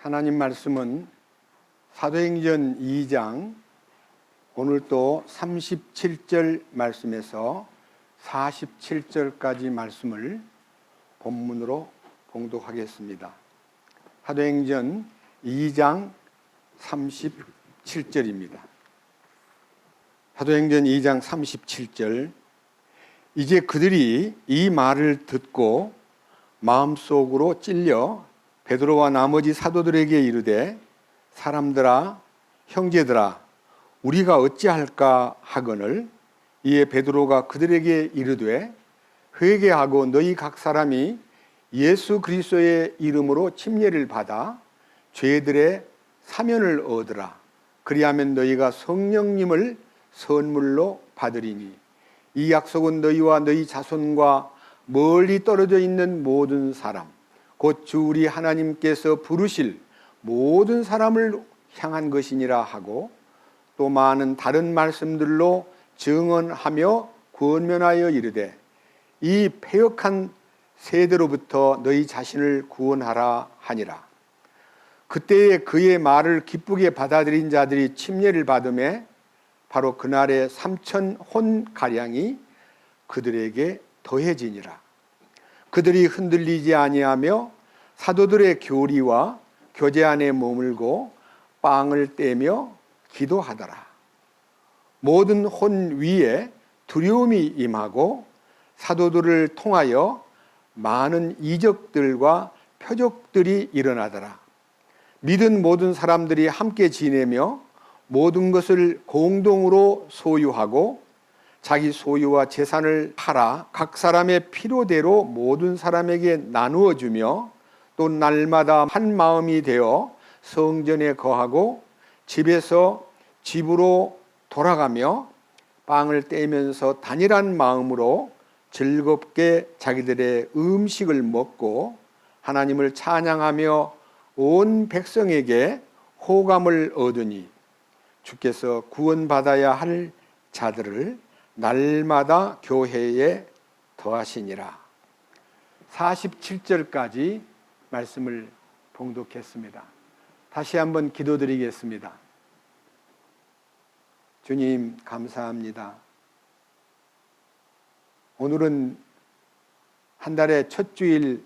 하나님 말씀은 사도행전 2장 오늘 또 37절 말씀에서 47절까지 말씀을 본문으로 봉독하겠습니다. 사도행전 2장 37절입니다. 사도행전 2장 37절. 이제 그들이 이 말을 듣고 마음속으로 찔려 베드로와 나머지 사도들에게 이르되, 사람들아, 형제들아, 우리가 어찌할까 하거늘. 이에 베드로가 그들에게 이르되, 회개하고 너희 각 사람이 예수 그리스도의 이름으로 침례를 받아 죄들의 사면을 얻으라. 그리하면 너희가 성령님을 선물로 받으리니 이 약속은 너희와 너희 자손과 멀리 떨어져 있는 모든 사람, 곧 주 우리 하나님께서 부르실 모든 사람을 향한 것이니라 하고, 또 많은 다른 말씀들로 증언하며 권면하여 이르되, 이 패역한 세대로부터 너희 자신을 구원하라 하니라. 그때에 그의 말을 기쁘게 받아들인 자들이 침례를 받음에 바로 그날에 3,000혼가량이 그들에게 더해지니라. 그들이 흔들리지 아니하며 사도들의 교리와 교제 안에 머물고 빵을 떼며 기도하더라. 모든 혼 위에 두려움이 임하고 사도들을 통하여 많은 이적들과 표적들이 일어나더라. 믿은 모든 사람들이 함께 지내며 모든 것을 공동으로 소유하고 자기 소유와 재산을 팔아 각 사람의 필요대로 모든 사람에게 나누어 주며, 또 날마다 한 마음이 되어 성전에 거하고 집에서 집으로 돌아가며 빵을 떼면서 단일한 마음으로 즐겁게 자기들의 음식을 먹고 하나님을 찬양하며 온 백성에게 호감을 얻으니 주께서 구원받아야 할 자들을 날마다 교회에 더하시니라. 47절까지 말씀을 봉독했습니다. 다시 한번 기도드리겠습니다. 주님, 감사합니다. 오늘은 한 달의 첫 주일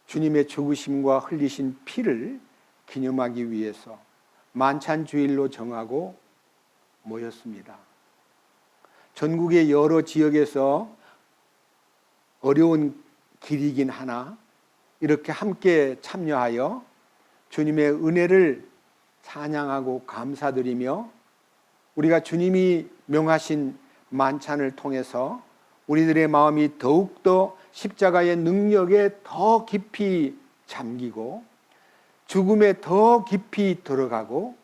주님의 죽으심과 흘리신 피를 기념하기 위해서 만찬주일로 정하고 모였습니다. 전국의 여러 지역에서 어려운 길이긴 하나 이렇게 함께 참여하여 주님의 은혜를 찬양하고 감사드리며, 우리가 주님이 명하신 만찬을 통해서 우리들의 마음이 더욱더 십자가의 능력에 더 깊이 잠기고 죽음에 더 깊이 들어가고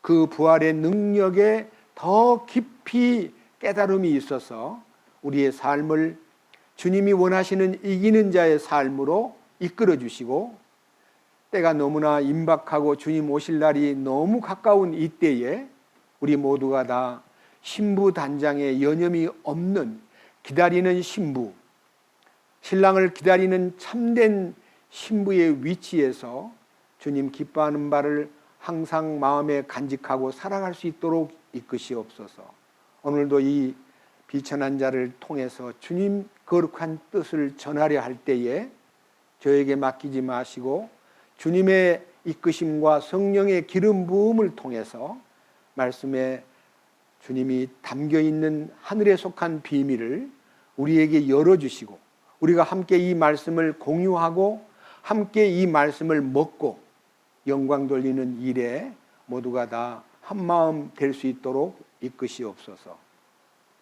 그 부활의 능력에 더 깊이 깨달음이 있어서 우리의 삶을 주님이 원하시는 이기는 자의 삶으로 이끌어 주시고, 때가 너무나 임박하고 주님 오실 날이 너무 가까운 이때에 우리 모두가 다 신부 단장에 여념이 없는 기다리는 신부, 신랑을 기다리는 참된 신부의 위치에서 주님 기뻐하는 바를 항상 마음에 간직하고 살아갈 수 있도록 이끄시옵소서. 오늘도 이 비천한 자를 통해서 주님 거룩한 뜻을 전하려 할 때에 저에게 맡기지 마시고 주님의 이끄심과 성령의 기름 부음을 통해서 말씀에 주님이 담겨있는 하늘에 속한 비밀을 우리에게 열어주시고, 우리가 함께 이 말씀을 공유하고 함께 이 말씀을 먹고 영광 돌리는 일에 모두가 다 한마음 될 수 있도록 이끄시옵소서.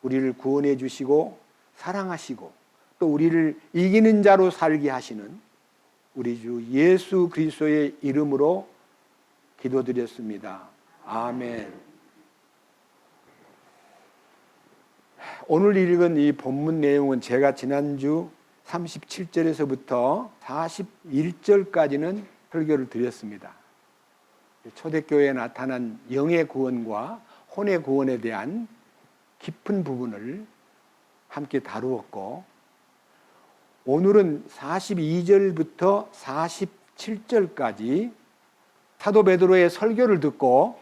우리를 구원해 주시고 사랑하시고 또 우리를 이기는 자로 살게 하시는 우리 주 예수 그리스도의 이름으로 기도드렸습니다. 아멘. 오늘 읽은 이 본문 내용은 제가 지난주 37절에서부터 41절까지는 설교를 드렸습니다. 초대교회에 나타난 영의 구원과 혼의 구원에 대한 깊은 부분을 함께 다루었고, 오늘은 42절부터 47절까지 사도 베드로의 설교를 듣고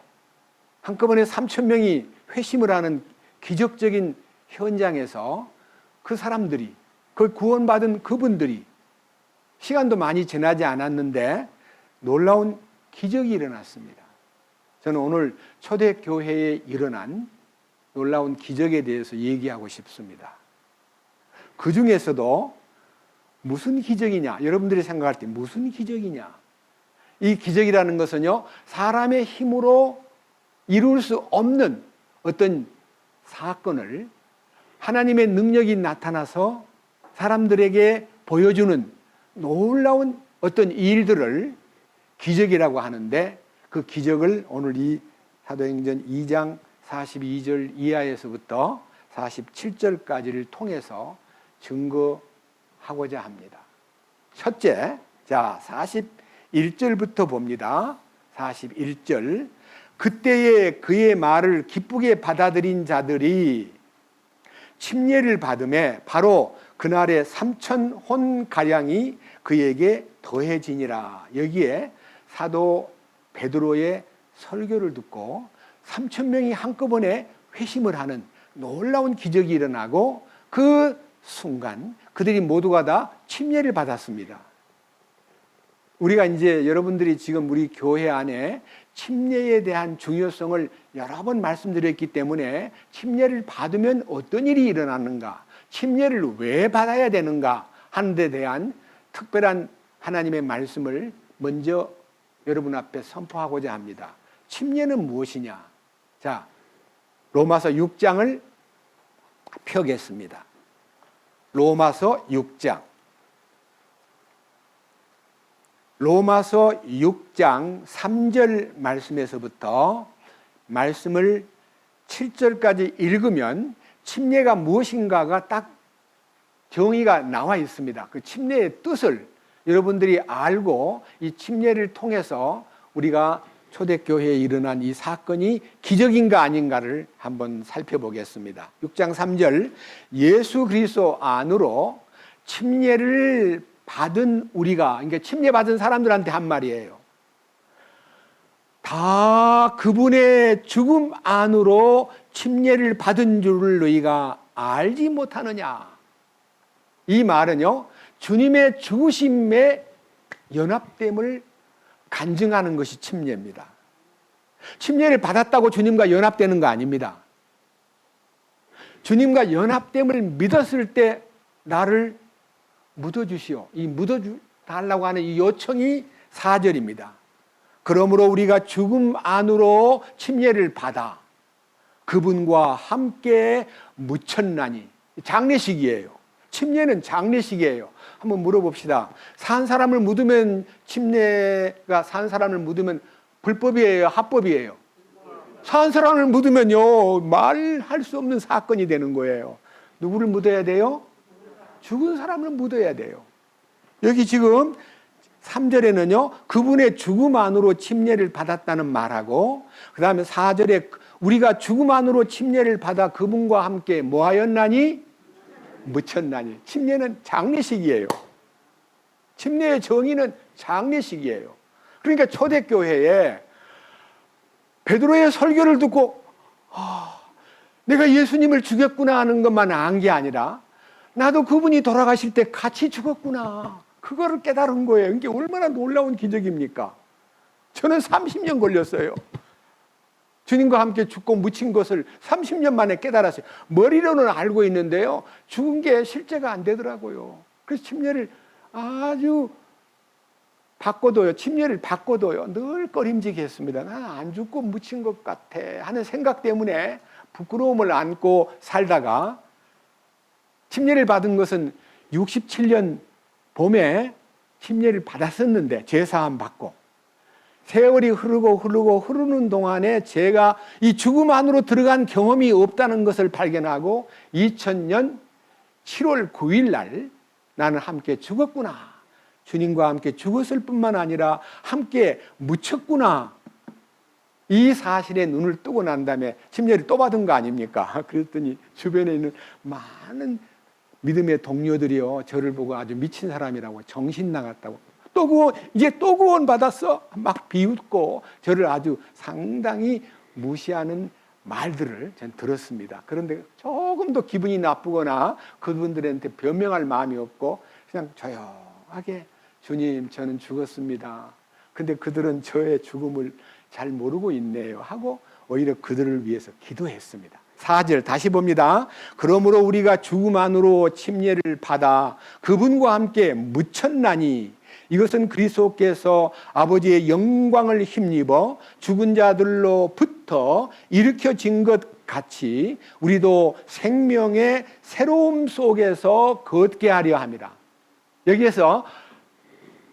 한꺼번에 3,000명이 회심을 하는 기적적인 현장에서 그 사람들이, 그 구원받은 그분들이 시간도 많이 지나지 않았는데 놀라운 기적이 일어났습니다. 저는 오늘 초대교회에 일어난 놀라운 기적에 대해서 얘기하고 싶습니다. 그 중에서도 무슨 기적이냐? 여러분들이 생각할 때 무슨 기적이냐? 이 기적이라는 것은요, 사람의 힘으로 이룰 수 없는 어떤 사건을 하나님의 능력이 나타나서 사람들에게 보여주는 놀라운 어떤 일들을 기적이라고 하는데, 그 기적을 오늘 이 사도행전 2장 42절 이하에서부터 47절까지를 통해서 증거하고자 합니다. 첫째, 자 41절부터 봅니다. 41절. 그때에 그의 말을 기쁘게 받아들인 자들이 침례를 받음에 바로 그날에 3,000혼 그에게 더해지니라. 여기에 사도 베드로의 설교를 듣고 3,000명이 한꺼번에 회심을 하는 놀라운 기적이 일어나고 그 순간 그들이 모두가 다 침례를 받았습니다. 우리가 이제 여러분들이 지금 우리 교회 안에 침례에 대한 중요성을 여러 번 말씀드렸기 때문에 침례를 받으면 어떤 일이 일어나는가, 침례를 왜 받아야 되는가 하는 데 대한 특별한 하나님의 말씀을 먼저 여러분 앞에 선포하고자 합니다. 침례는 무엇이냐? 자, 로마서 6장을 펴겠습니다. 로마서 6장. 로마서 6장 3절 말씀에서부터 말씀을 7절까지 읽으면 침례가 무엇인가가 딱 정의가 나와 있습니다. 그 침례의 뜻을 여러분들이 알고 이 침례를 통해서 우리가 초대교회에 일어난 이 사건이 기적인가 아닌가를 한번 살펴보겠습니다. 6장 3절. 예수 그리스도 안으로 침례를 받은 우리가, 그러니까 침례 받은 사람들한테 한 말이에요. 다 그분의 죽음 안으로 침례를 받은 줄을 너희가 알지 못하느냐. 이 말은요, 주님의 죽으심에 연합됨을 간증하는 것이 침례입니다. 침례를 받았다고 주님과 연합되는 거 아닙니다. 주님과 연합됨을 믿었을 때 나를 묻어주시오. 이 묻어달라고 하는 이 요청이 4절입니다. 그러므로 우리가 죽음 안으로 침례를 받아 그분과 함께 묻혔나니. 장례식이에요. 침례는 장례식이에요. 한번 물어봅시다. 산 사람을 묻으면, 침례가 산 사람을 묻으면 불법이에요, 합법이에요? 산 사람을 묻으면요, 말할 수 없는 사건이 되는 거예요. 누구를 묻어야 돼요? 죽은 사람을 묻어야 돼요. 여기 지금 3절에는요, 그분의 죽음 안으로 침례를 받았다는 말하고, 그 다음에 4절에 우리가 죽음 안으로 침례를 받아 그분과 함께 뭐 하였나니? 묻혔나니. 침례는 장례식이에요. 침례의 정의는 장례식이에요. 그러니까 초대교회에 베드로의 설교를 듣고 내가 예수님을 죽였구나 하는 것만 안 게 아니라 나도 그분이 돌아가실 때 같이 죽었구나, 그거를 깨달은 거예요. 이게 얼마나 놀라운 기적입니까? 저는 30년 걸렸어요. 주님과 함께 죽고 묻힌 것을 30년 만에 깨달았어요. 머리로는 알고 있는데요, 죽은 게 실제가 안 되더라고요. 그래서 침례를 아주 바꿔둬요. 침례를 바꿔둬요. 늘 꺼림직해 했습니다. 난 안 죽고 묻힌 것 같아 하는 생각 때문에 부끄러움을 안고 살다가, 침례를 받은 것은 67년 봄에 침례를 받았었는데, 제사함 받고 세월이 흐르는 동안에 제가 이 죽음 안으로 들어간 경험이 없다는 것을 발견하고 2000년 7월 9일 날 나는 함께 죽었구나, 주님과 함께 죽었을 뿐만 아니라 함께 묻혔구나, 이 사실에 눈을 뜨고 난 다음에 침례를 또 받은 거 아닙니까? 그랬더니 주변에 있는 많은 믿음의 동료들이요, 저를 보고 아주 미친 사람이라고, 정신 나갔다고 이제 또 구원받았어. 막 비웃고 저를 아주 상당히 무시하는 말들을 전 들었습니다. 그런데 조금도 기분이 나쁘거나 그분들한테 변명할 마음이 없고 그냥 조용하게 주님, 저는 죽었습니다. 근데 그들은 저의 죽음을 잘 모르고 있네요 하고 오히려 그들을 위해서 기도했습니다. 4절 다시 봅니다. 그러므로 우리가 죽음 안으로 침례를 받아 그분과 함께 묻혔나니 이것은 그리스도께서 아버지의 영광을 힘입어 죽은 자들로부터 일으켜진 것 같이 우리도 생명의 새로움 속에서 걷게 하려 함이라. 여기에서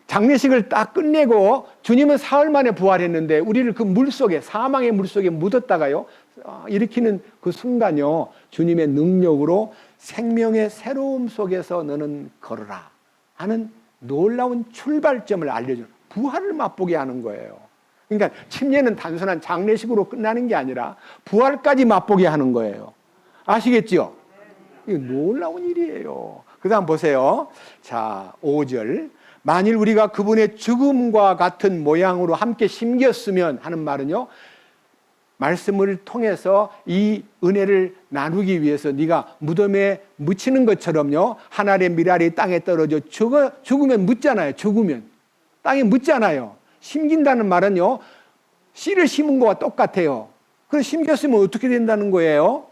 장례식을 딱 끝내고 주님은 사흘 만에 부활했는데 우리를 그 물속에, 사망의 물속에 묻었다가요 일으키는 그 순간요 주님의 능력으로 생명의 새로움 속에서 너는 걸어라 하는 놀라운 출발점을 알려주는, 부활을 맛보게 하는 거예요. 그러니까 침례는 단순한 장례식으로 끝나는 게 아니라 부활까지 맛보게 하는 거예요. 아시겠죠? 이거 놀라운 일이에요. 그 다음 보세요. 자, 5절. 만일 우리가 그분의 죽음과 같은 모양으로 함께 심겼으면 하는 말은요, 말씀을 통해서 이 은혜를 나누기 위해서 네가 무덤에 묻히는 것처럼요, 한 알의 밀알이 땅에 떨어져 죽으면 묻잖아요. 죽으면 땅에 묻잖아요. 심긴다는 말은요, 씨를 심은 거와 똑같아요. 그래서 심겼으면 어떻게 된다는 거예요?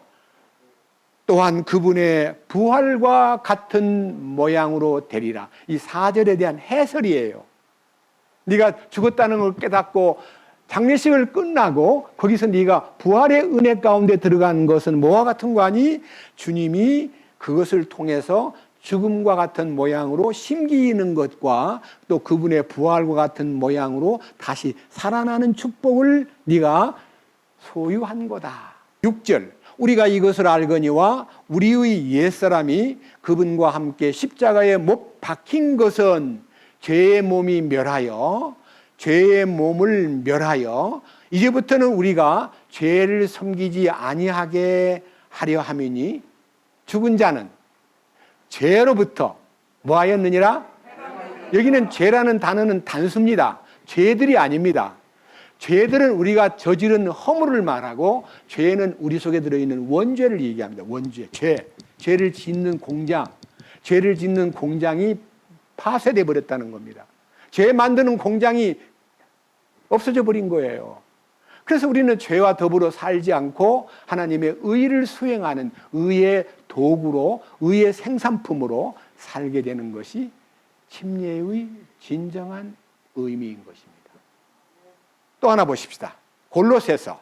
또한 그분의 부활과 같은 모양으로 되리라. 이 4절에 대한 해설이에요. 네가 죽었다는 걸 깨닫고 장례식을 끝나고 거기서 네가 부활의 은혜 가운데 들어간 것은 뭐와 같은 거 아니? 주님이 그것을 통해서 죽음과 같은 모양으로 심기는 것과 또 그분의 부활과 같은 모양으로 다시 살아나는 축복을 네가 소유한 거다. 6절. 우리가 이것을 알거니와 우리의 옛사람이 그분과 함께 십자가에 못 박힌 것은 죄의 몸이 멸하여 죄의 몸을 멸하여 이제부터는 우리가 죄를 섬기지 아니하게 하려 함이니 죽은 자는 죄로부터 뭐 하였느니라? 여기는 죄라는 단어는 단수입니다. 죄들이 아닙니다. 죄들은 우리가 저지른 허물을 말하고 죄는 우리 속에 들어있는 원죄를 얘기합니다. 원죄, 죄를 짓는 공장, 죄를 짓는 공장이 파쇄돼 버렸다는 겁니다. 죄 만드는 공장이 없어져 버린 거예요. 그래서 우리는 죄와 더불어 살지 않고 하나님의 의를 수행하는 의의 도구로, 의의 생산품으로 살게 되는 것이 침례의 진정한 의미인 것입니다. 또 하나 보십시다. 골로새서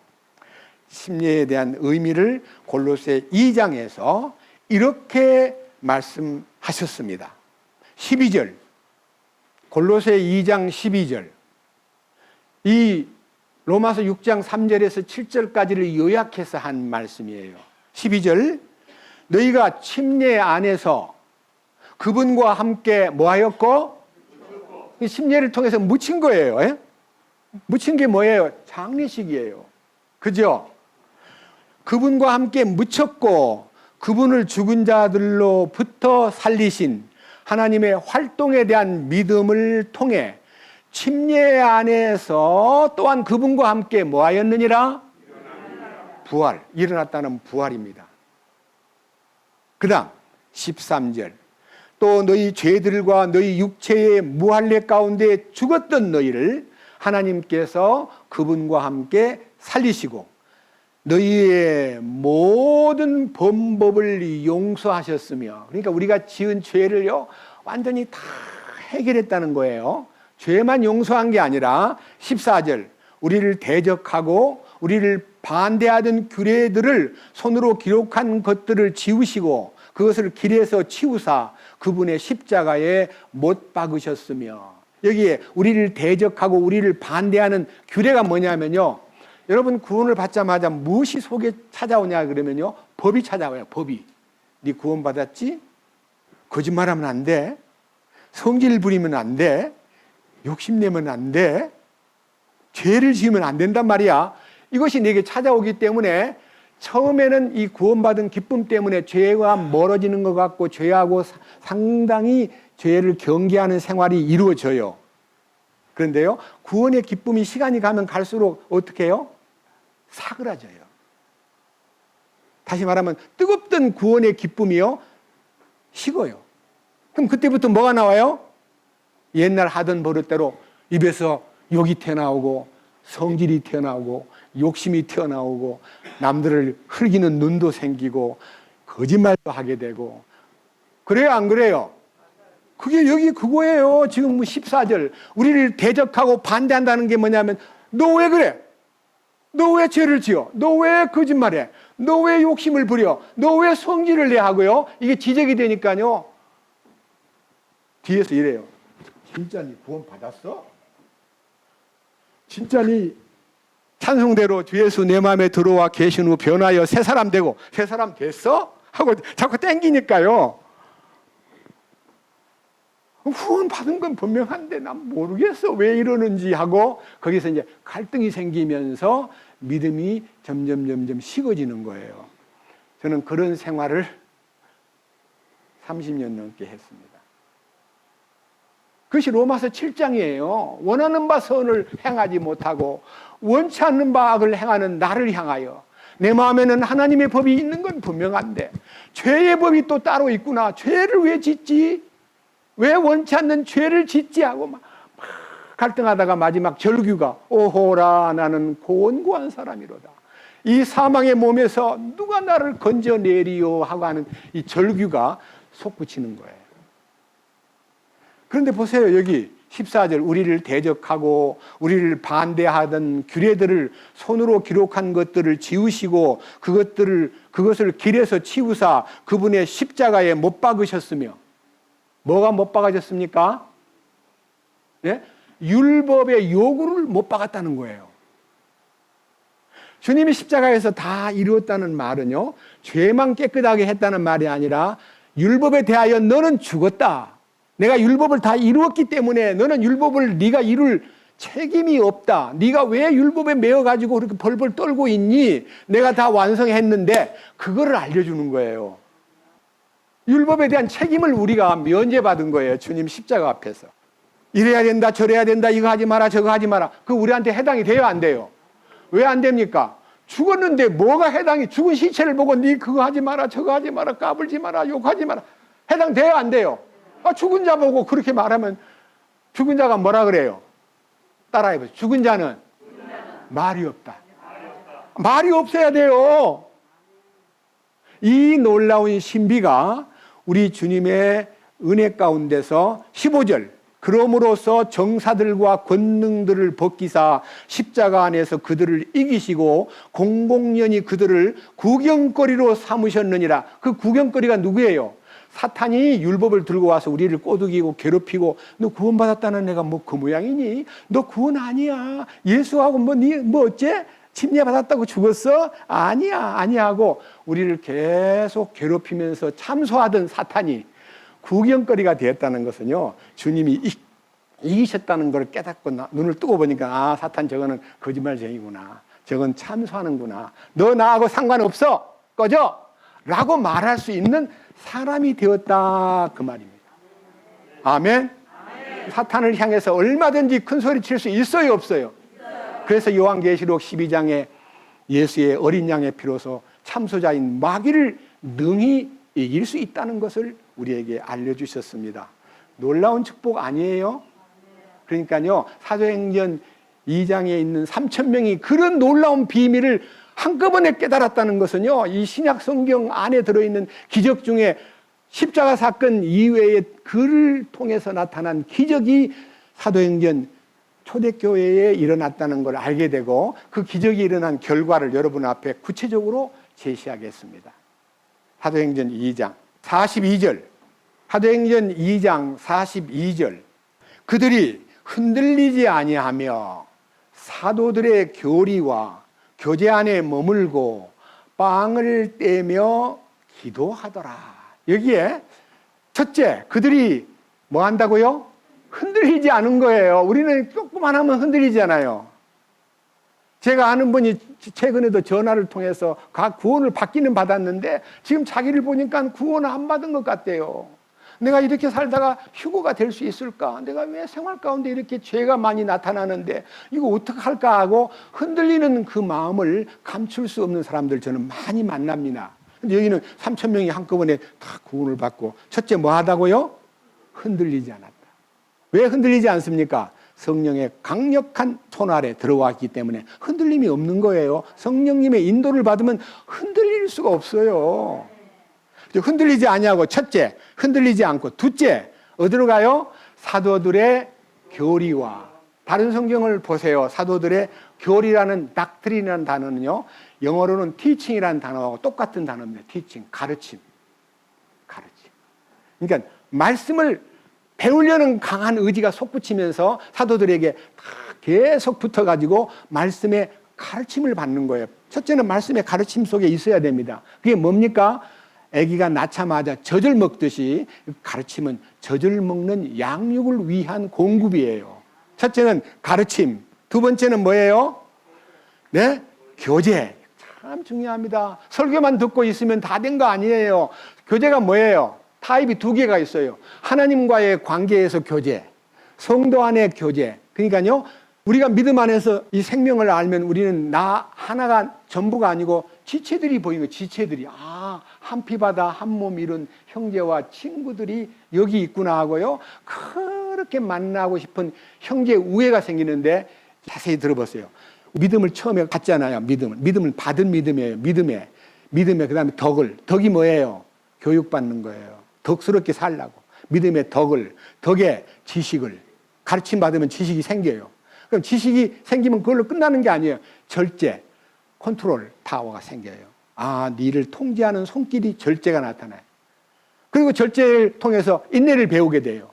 침례에 대한 의미를 골로새 2장에서 이렇게 말씀하셨습니다. 12절, 골로새 2장 12절, 이 로마서 6장 3절에서 7절까지를 요약해서 한 말씀이에요. 12절, 너희가 침례 안에서 그분과 함께 뭐하였고? 침례를 통해서 묻힌 거예요. 예? 묻힌 게 뭐예요? 장례식이에요. 그죠? 그분과 함께 묻혔고 그분을 죽은 자들로부터 살리신 하나님의 활동에 대한 믿음을 통해 침례 안에서 또한 그분과 함께 뭐 하였느니라? 부활, 일어났다는 부활입니다. 그 다음 13절, 또 너희 죄들과 너희 육체의 무할례 가운데 죽었던 너희를 하나님께서 그분과 함께 살리시고 너희의 모든 범법을 용서하셨으며, 그러니까 우리가 지은 죄를요 완전히 다 해결했다는 거예요. 죄만 용서한 게 아니라 14절, 우리를 대적하고 우리를 반대하던 규례들을 손으로 기록한 것들을 지우시고 그것을 길에서 치우사 그분의 십자가에 못 박으셨으며, 여기에 우리를 대적하고 우리를 반대하는 규례가 뭐냐면요, 여러분 구원을 받자마자 무엇이 속에 찾아오냐 그러면요, 법이 찾아와요. 법이. 네 구원 받았지? 거짓말하면 안 돼. 성질 부리면 안 돼. 욕심내면 안 돼. 죄를 지으면 안 된단 말이야. 이것이 내게 찾아오기 때문에 처음에는 이 구원받은 기쁨 때문에 죄와 멀어지는 것 같고 죄하고 상당히 죄를 경계하는 생활이 이루어져요. 그런데요, 구원의 기쁨이 시간이 가면 갈수록 어떻게 해요? 사그라져요. 다시 말하면 뜨겁던 구원의 기쁨이요, 식어요. 그럼 그때부터 뭐가 나와요? 옛날 하던 버릇대로 입에서 욕이 튀어나오고 성질이 튀어나오고 욕심이 튀어나오고 남들을 흘기는 눈도 생기고 거짓말도 하게 되고. 그래요, 안 그래요? 그게 여기 그거예요. 지금 14절 우리를 대적하고 반대한다는 게 뭐냐면, 너 왜 그래? 너 왜 죄를 지어? 너 왜 거짓말해? 너 왜 욕심을 부려? 너 왜 성질을 내하고요? 이게 지적이 되니까요, 뒤에서 이래요. 진짜 니 구원 받았어? 진짜 니 찬송대로 주 예수 내 마음에 들어와 계신 후 변하여 새 사람 되고, 새 사람 됐어? 하고 자꾸 땡기니까요, 후원 받은 건 분명한데 난 모르겠어 왜 이러는지 하고, 거기서 이제 갈등이 생기면서 믿음이 점점 식어지는 거예요. 저는 그런 생활을 30년 넘게 했습니다. 그것이 로마서 7장이에요. 원하는 바 선을 행하지 못하고 원치 않는 바 악을 행하는 나를 향하여, 내 마음에는 하나님의 법이 있는 건 분명한데 죄의 법이 또 따로 있구나. 죄를 왜 짓지? 왜 원치 않는 죄를 짓지? 하고 막 갈등하다가 마지막 절규가, 오호라 나는 곤고한 사람이로다. 이 사망의 몸에서 누가 나를 건져내리요 하고 하는 이 절규가 솟구치는 거예요. 그런데 보세요, 여기 14절 우리를 대적하고 우리를 반대하던 규례들을 손으로 기록한 것들을 지우시고 그것을 길에서 치우사 그분의 십자가에 못 박으셨으며, 뭐가 못 박아졌습니까? 네? 율법의 요구를 못 박았다는 거예요. 주님이 십자가에서 다 이루었다는 말은요, 죄만 깨끗하게 했다는 말이 아니라 율법에 대하여 너는 죽었다. 내가 율법을 다 이루었기 때문에 너는 율법을 네가 이룰 책임이 없다. 네가 왜 율법에 매어가지고 그렇게 벌벌 떨고 있니? 내가 다 완성했는데, 그거를 알려주는 거예요. 율법에 대한 책임을 우리가 면제받은 거예요. 주님 십자가 앞에서. 이래야 된다, 저래야 된다, 이거 하지 마라, 저거 하지 마라. 그거 우리한테 해당이 돼요, 안 돼요? 왜 안 됩니까? 죽었는데 뭐가 해당이, 죽은 시체를 보고 네 그거 하지 마라, 저거 하지 마라, 까불지 마라, 욕하지 마라. 해당돼요, 안 돼요? 죽은 자 보고 그렇게 말하면 죽은 자가 뭐라 그래요? 따라해보세요. 죽은 자는 말이 없다. 말이 없어야 돼요. 이 놀라운 신비가 우리 주님의 은혜 가운데서 15절, 그러므로서 정사들과 권능들을 벗기사 십자가 안에서 그들을 이기시고 공공연히 그들을 구경거리로 삼으셨느니라. 그 구경거리가 누구예요? 사탄이 율법을 들고 와서 우리를 꼬드기고 괴롭히고, 너 구원받았다는 애가 뭐 그 모양이니? 너 구원 아니야. 예수하고 뭐 어째? 침례받았다고 죽었어? 아니야 하고 우리를 계속 괴롭히면서 참소하던 사탄이 구경거리가 되었다는 것은요, 주님이 이기셨다는 걸 깨닫고 눈을 뜨고 보니까, 사탄 저거는 거짓말쟁이구나, 저건 참소하는구나, 너 나하고 상관없어, 꺼져 라고 말할 수 있는 사람이 되었다, 그 말입니다. 아멘. 사탄을 향해서 얼마든지 큰 소리 칠 수 있어요, 없어요? 그래서 요한계시록 12장에 예수의 어린 양의 피로서 참소자인 마귀를 능히 이길 수 있다는 것을 우리에게 알려주셨습니다. 놀라운 축복 아니에요? 그러니까요, 사도행전 2장에 있는 3,000명이 그런 놀라운 비밀을 한꺼번에 깨달았다는 것은요, 이 신약 성경 안에 들어있는 기적 중에 십자가 사건 이외의 글을 통해서 나타난 기적이 사도행전 초대교회에 일어났다는 걸 알게 되고, 그 기적이 일어난 결과를 여러분 앞에 구체적으로 제시하겠습니다. 사도행전 2장 42절, 사도행전 2장 42절, 그들이 흔들리지 아니하며 사도들의 교리와 교제 안에 머물고 빵을 떼며 기도하더라. 여기에 첫째, 그들이 뭐 한다고요? 흔들리지 않은 거예요. 우리는 조금만 하면 흔들리잖아요. 제가 아는 분이 최근에도 전화를 통해서 구원을 받기는 받았는데 지금 자기를 보니까 구원을 안 받은 것 같대요. 내가 이렇게 살다가 휴거가 될 수 있을까? 내가 왜 생활 가운데 이렇게 죄가 많이 나타나는데 이거 어떡할까 하고 흔들리는 그 마음을 감출 수 없는 사람들 저는 많이 만납니다. 근데 여기는 3,000명이 한꺼번에 다 구원을 받고 첫째 뭐 하다고요? 흔들리지 않았다. 왜 흔들리지 않습니까? 성령의 강력한 손 아래 들어왔기 때문에 흔들림이 없는 거예요. 성령님의 인도를 받으면 흔들릴 수가 없어요. 흔들리지 않냐고 첫째, 흔들리지 않고 둘째, 어디로 가요? 사도들의 교리와. 다른 성경을 보세요. 사도들의 교리라는 닥트린이라는 단어는요, 영어로는 teaching이라는 단어하고 똑같은 단어입니다. teaching, 가르침. 그러니까 말씀을 배우려는 강한 의지가 솟구치면서 사도들에게 다 계속 붙어가지고 말씀의 가르침을 받는 거예요. 첫째는 말씀의 가르침 속에 있어야 됩니다. 그게 뭡니까? 아기가 낳자마자 젖을 먹듯이 가르침은 젖을 먹는 양육을 위한 공급이에요. 첫째는 가르침, 두 번째는 뭐예요? 네? 교제. 참 중요합니다. 설교만 듣고 있으면 다 된 거 아니에요. 교제가 뭐예요? 타입이 두 개가 있어요. 하나님과의 관계에서 교제, 성도 안의 교제. 그러니까요, 우리가 믿음 안에서 이 생명을 알면 우리는 나 하나가 전부가 아니고 지체들이 보이는 거예요. 지체들이. 한 피바다 한 몸 이룬 형제와 친구들이 여기 있구나 하고요. 그렇게 만나고 싶은 형제 우애가 생기는데 자세히 들어보세요. 믿음을 처음에 갖잖아요. 믿음을 받은 믿음이에요. 믿음에 그다음에 덕이 뭐예요? 교육받는 거예요. 덕스럽게 살라고. 믿음의 덕에 지식을. 가르침 받으면 지식이 생겨요. 그럼 지식이 생기면 그걸로 끝나는 게 아니에요. 절제, 컨트롤 타워가 생겨요. 니를 통제하는 손길이 절제가 나타나요. 그리고 절제를 통해서 인내를 배우게 돼요.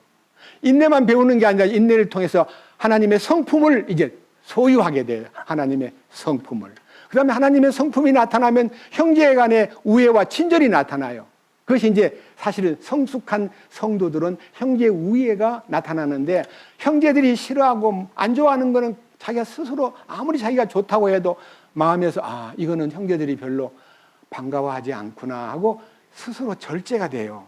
인내만 배우는 게 아니라 인내를 통해서 하나님의 성품을 이제 소유하게 돼요. 하나님의 성품을. 그 다음에 하나님의 성품이 나타나면 형제 간의 우애와 친절이 나타나요. 그것이 이제 사실은 성숙한 성도들은 형제 우애가 나타나는데, 형제들이 싫어하고 안 좋아하는 거는 자기가 스스로 아무리 자기가 좋다고 해도 마음에서 이거는 형제들이 별로 반가워하지 않구나 하고 스스로 절제가 돼요.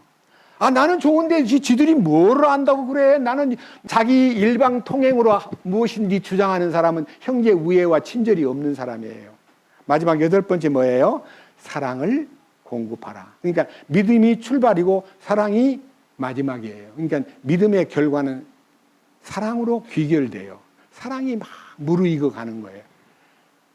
나는 좋은데 지들이 뭘 안다고 그래? 나는 자기 일방 통행으로 무엇인지 주장하는 사람은 형제 우애와 친절이 없는 사람이에요. 마지막 8번째 뭐예요? 사랑을 공급하라. 그러니까 믿음이 출발이고 사랑이 마지막이에요. 그러니까 믿음의 결과는 사랑으로 귀결돼요. 사랑이 막 무르익어 가는 거예요.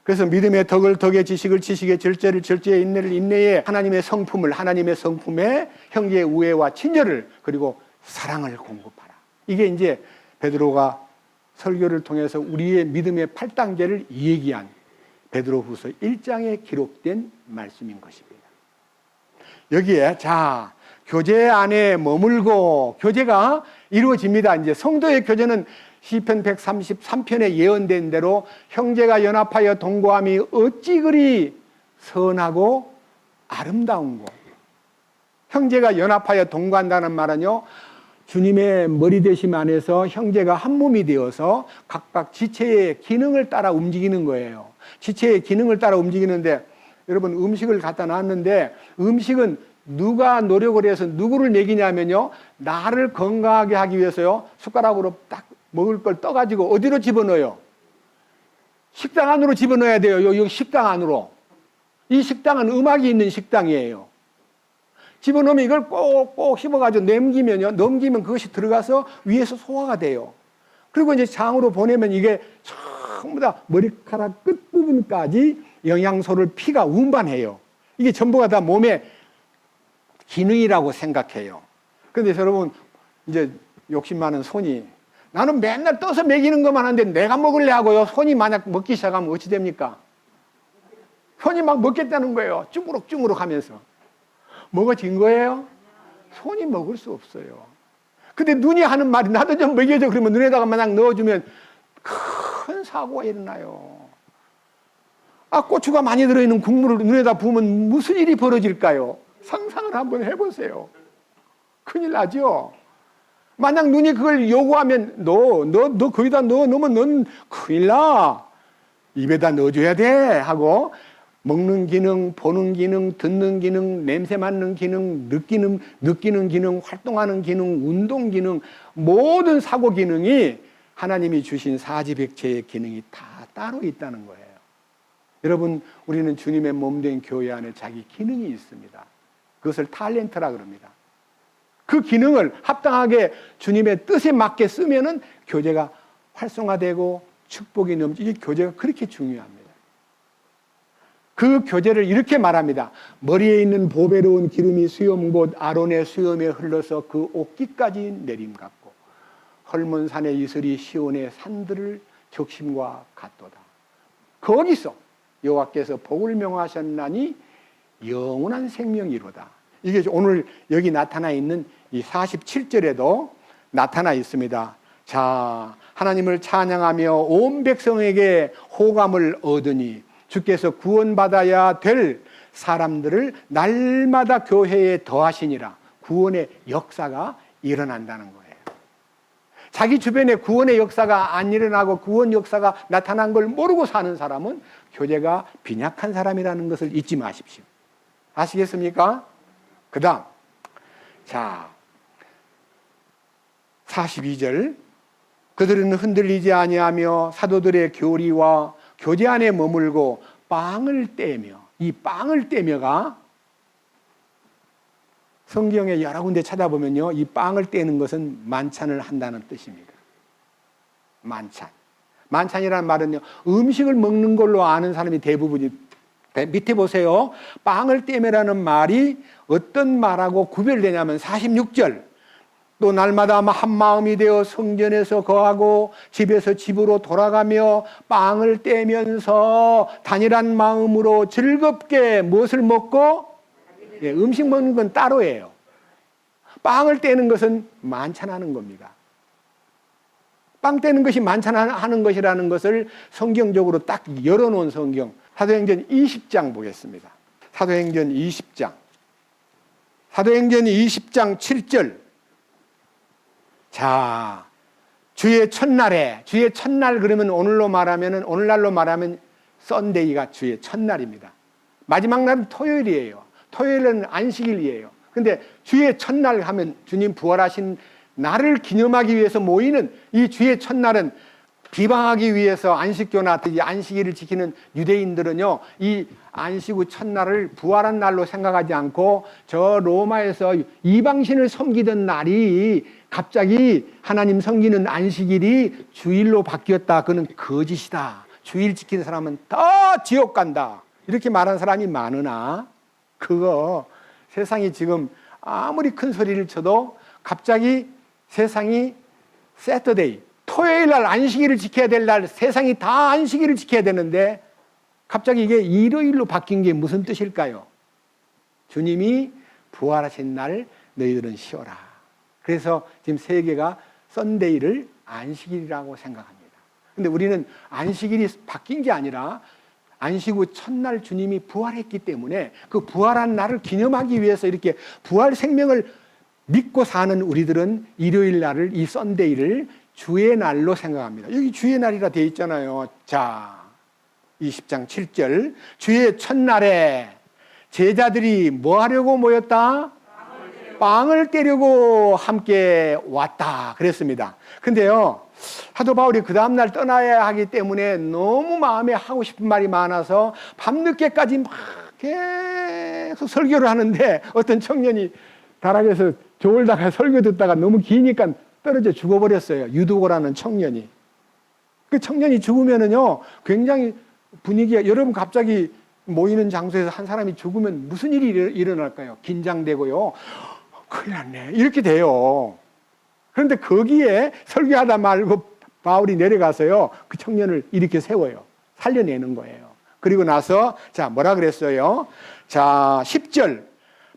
그래서 믿음의 덕의 지식을 지식의 절제를 절제의 인내를 인내의 하나님의 성품에 형제의 우애와 친절을 그리고 사랑을 공급하라. 이게 이제 베드로가 설교를 통해서 우리의 믿음의 8단계를 얘기한 베드로후서 1장에 기록된 말씀인 것입니다. 여기에 교제 안에 머물고 교제가 이루어집니다. 이제 성도의 교제는 시편 133편에 예언된 대로 형제가 연합하여 동거함이 어찌 그리 선하고 아름다운 것. 형제가 연합하여 동거한다는 말은요, 주님의 머리 되심 안에서 형제가 한 몸이 되어서 각각 지체의 기능을 따라 움직이는 거예요. 지체의 기능을 따라 움직이는데, 여러분 음식을 갖다 놨는데 음식은 누가 노력을 해서 누구를 먹이냐면요, 나를 건강하게 하기 위해서요, 숟가락으로 딱 먹을 걸 떠가지고 어디로 집어넣어요? 식당 안으로 집어넣어야 돼요. 여기 식당 안으로. 이 식당은 음악이 있는 식당이에요. 집어넣으면 이걸 꼭꼭 씹어가지고 넘기면 그것이 들어가서 위에서 소화가 돼요. 그리고 이제 장으로 보내면 이게 전부 다 머리카락 끝부분까지 영양소를 피가 운반해요. 이게 전부가 다 몸의 기능이라고 생각해요. 그런데 여러분, 이제 욕심 많은 손이, 나는 맨날 떠서 먹이는 것만 하는데 내가 먹을래 하고요, 손이 만약 먹기 시작하면 어찌 됩니까? 손이 막 먹겠다는 거예요. 쭈무룩쭈무룩 하면서. 먹어진 거예요? 손이 먹을 수 없어요. 근데 눈이 하는 말이 나도 좀 먹여줘. 그러면 눈에다가 마냥 넣어주면 큰 사고가 일어나요. 고추가 많이 들어있는 국물을 눈에다 부으면 무슨 일이 벌어질까요? 상상을 한번 해보세요. 큰일 나죠? 만약 눈이 그걸 요구하면 너 거기다 넣으면 넌 큰일 나. 입에다 넣어줘야 돼 하고 먹는 기능, 보는 기능, 듣는 기능, 냄새 맡는 기능, 느끼는 기능, 활동하는 기능, 운동 기능, 모든 사고 기능이 하나님이 주신 사지백체의 기능이 다 따로 있다는 거예요. 여러분, 우리는 주님의 몸된 교회 안에 자기 기능이 있습니다. 그것을 탤런트라 그럽니다. 그 기능을 합당하게 주님의 뜻에 맞게 쓰면은 교제가 활성화되고 축복이 넘치고, 이 교제가 그렇게 중요합니다. 그 교제를 이렇게 말합니다. 머리에 있는 보배로운 기름이 수염 곧 아론의 수염에 흘러서 그 옷깃까지 내림 같고 헐몬 산의 이슬이 시온의 산들을 적심과 같도다. 거기서 여호와께서 복을 명하셨나니 영원한 생명이로다. 이게 오늘 여기 나타나 있는 이 47절에도 나타나 있습니다. 자, 하나님을 찬양하며 온 백성에게 호감을 얻으니 주께서 구원받아야 될 사람들을 날마다 교회에 더하시니라. 구원의 역사가 일어난다는 거예요. 자기 주변에 구원의 역사가 안 일어나고 구원 역사가 나타난 걸 모르고 사는 사람은 교제가 빈약한 사람이라는 것을 잊지 마십시오. 아시겠습니까? 그 다음, 자, 42절. 그들은 흔들리지 아니하며 사도들의 교리와 교제 안에 머물고 빵을 떼며, 이 빵을 떼며가 성경에 여러 군데 찾아보면요, 이 빵을 떼는 것은 만찬을 한다는 뜻입니다. 만찬. 만찬이라는 말은요, 음식을 먹는 걸로 아는 사람이 대부분이, 밑에 보세요. 빵을 떼매라는 말이 어떤 말하고 구별되냐면 46절. 또 날마다 한 마음이 되어 성전에서 거하고 집에서 집으로 돌아가며 빵을 떼면서 단일한 마음으로 즐겁게 무엇을 먹고? 예, 음식 먹는 건 따로예요. 빵을 떼는 것은 만찬하는 겁니다. 빵 떼는 것이 만찬하는 것이라는 것을 성경적으로 딱 열어놓은 성경, 사도행전 20장 보겠습니다. 사도행전 20장. 사도행전 20장 7절. 자, 주의 첫날에, 주의 첫날 그러면 오늘날로 말하면 썬데이가 주의 첫날입니다. 마지막 날은 토요일이에요. 토요일은 안식일이에요. 근데 주의 첫날 하면 주님 부활하신 날을 기념하기 위해서 모이는 이 주의 첫날은 비방하기 위해서 안식교나 안식일을 지키는 유대인들은요, 이 안식 후 첫날을 부활한 날로 생각하지 않고 저 로마에서 이방신을 섬기던 날이 갑자기 하나님 섬기는 안식일이 주일로 바뀌었다. 그는 거짓이다. 주일 지키는 사람은 더 지옥 간다. 이렇게 말하는 사람이 많으나 그거 세상이 지금 아무리 큰 소리를 쳐도 갑자기 세상이 세터데이, 토요일 날 안식일을 지켜야 될 날 세상이 다 안식일을 지켜야 되는데 갑자기 이게 일요일로 바뀐 게 무슨 뜻일까요? 주님이 부활하신 날 너희들은 쉬어라. 그래서 지금 세계가 썬데이를 안식일이라고 생각합니다. 근데 우리는 안식일이 바뀐 게 아니라 안식 후 첫날 주님이 부활했기 때문에 그 부활한 날을 기념하기 위해서 이렇게 부활 생명을 믿고 사는 우리들은 일요일 날을, 이 썬데이를 주의 날로 생각합니다. 여기 주의 날이라 되어 있잖아요. 자, 20장 7절. 주의 첫날에 제자들이 뭐 하려고 모였다? 빵을 떼려고 함께 왔다 그랬습니다. 근데요, 사도 바울이 그 다음날 떠나야 하기 때문에 너무 마음에 하고 싶은 말이 많아서 밤늦게까지 막 계속 설교를 하는데 어떤 청년이 다락에서 졸다가 설교 듣다가 너무 기니까 떨어져 죽어버렸어요. 유도고라는 청년이. 그 청년이 죽으면은요, 굉장히 분위기가, 여러분 갑자기 모이는 장소에서 한 사람이 죽으면 무슨 일이 일어날까요? 긴장되고요. 큰일 났네. 이렇게 돼요. 그런데 거기에 설교하다 말고 바울이 내려가서요, 그 청년을 이렇게 세워요. 살려내는 거예요. 그리고 나서, 자, 뭐라 그랬어요? 자, 10절.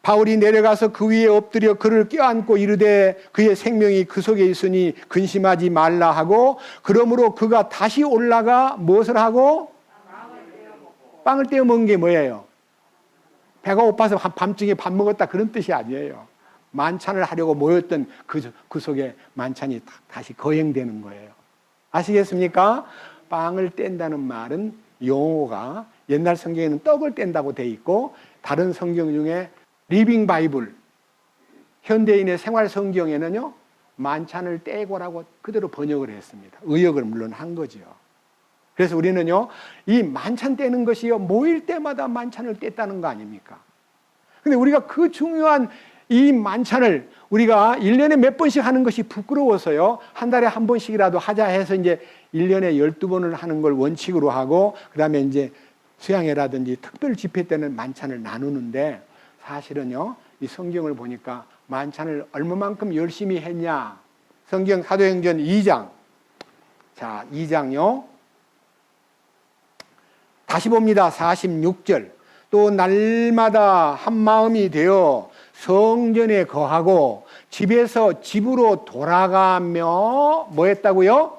바울이 내려가서 그 위에 엎드려 그를 껴안고 이르되 그의 생명이 그 속에 있으니 근심하지 말라 하고, 그러므로 그가 다시 올라가 무엇을 하고? 빵을 떼어 먹은 게 뭐예요? 배가 고파서 밤중에 밥 먹었다 그런 뜻이 아니에요. 만찬을 하려고 모였던 그 속에 만찬이 다시 거행되는 거예요. 아시겠습니까? 빵을 뗀다는 말은 용어가 옛날 성경에는 떡을 뗀다고 돼 있고, 다른 성경 중에 리빙 바이블, 현대인의 생활 성경에는요, 만찬을 떼고라고 그대로 번역을 했습니다. 의역을 물론 한 거죠. 그래서 우리는요, 이 만찬 떼는 것이요, 모일 때마다 만찬을 뗐다는 거 아닙니까? 근데 우리가 그 중요한 이 만찬을 우리가 1년에 몇 번씩 하는 것이 부끄러워서요, 한 달에 한 번씩이라도 하자 해서 이제 1년에 12번을 하는 걸 원칙으로 하고, 그 다음에 이제 수양회라든지 특별 집회 때는 만찬을 나누는데, 사실은요, 이 성경을 보니까 만찬을 얼마만큼 열심히 했냐. 성경 사도행전 2장. 자, 2장요. 다시 봅니다. 46절. 또 날마다 한 마음이 되어 성전에 거하고 집에서 집으로 돌아가며 뭐 했다고요?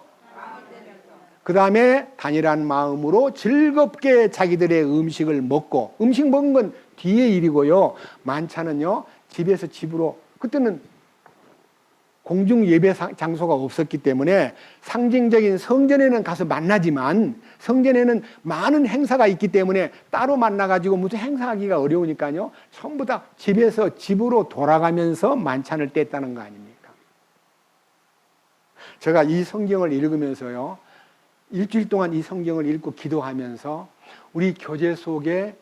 그 다음에 단일한 마음으로 즐겁게 자기들의 음식을 먹고, 음식 먹은 건 뒤의 일이고요. 만찬은요, 집에서 집으로, 그때는 공중 예배 장소가 없었기 때문에 상징적인 성전에는 가서 만나지만, 성전에는 많은 행사가 있기 때문에 따로 만나가지고 무슨 행사하기가 어려우니까요, 전부 다 집에서 집으로 돌아가면서 만찬을 뗐다는 거 아닙니까? 제가 이 성경을 읽으면서요, 일주일 동안 이 성경을 읽고 기도하면서 우리 교제 속에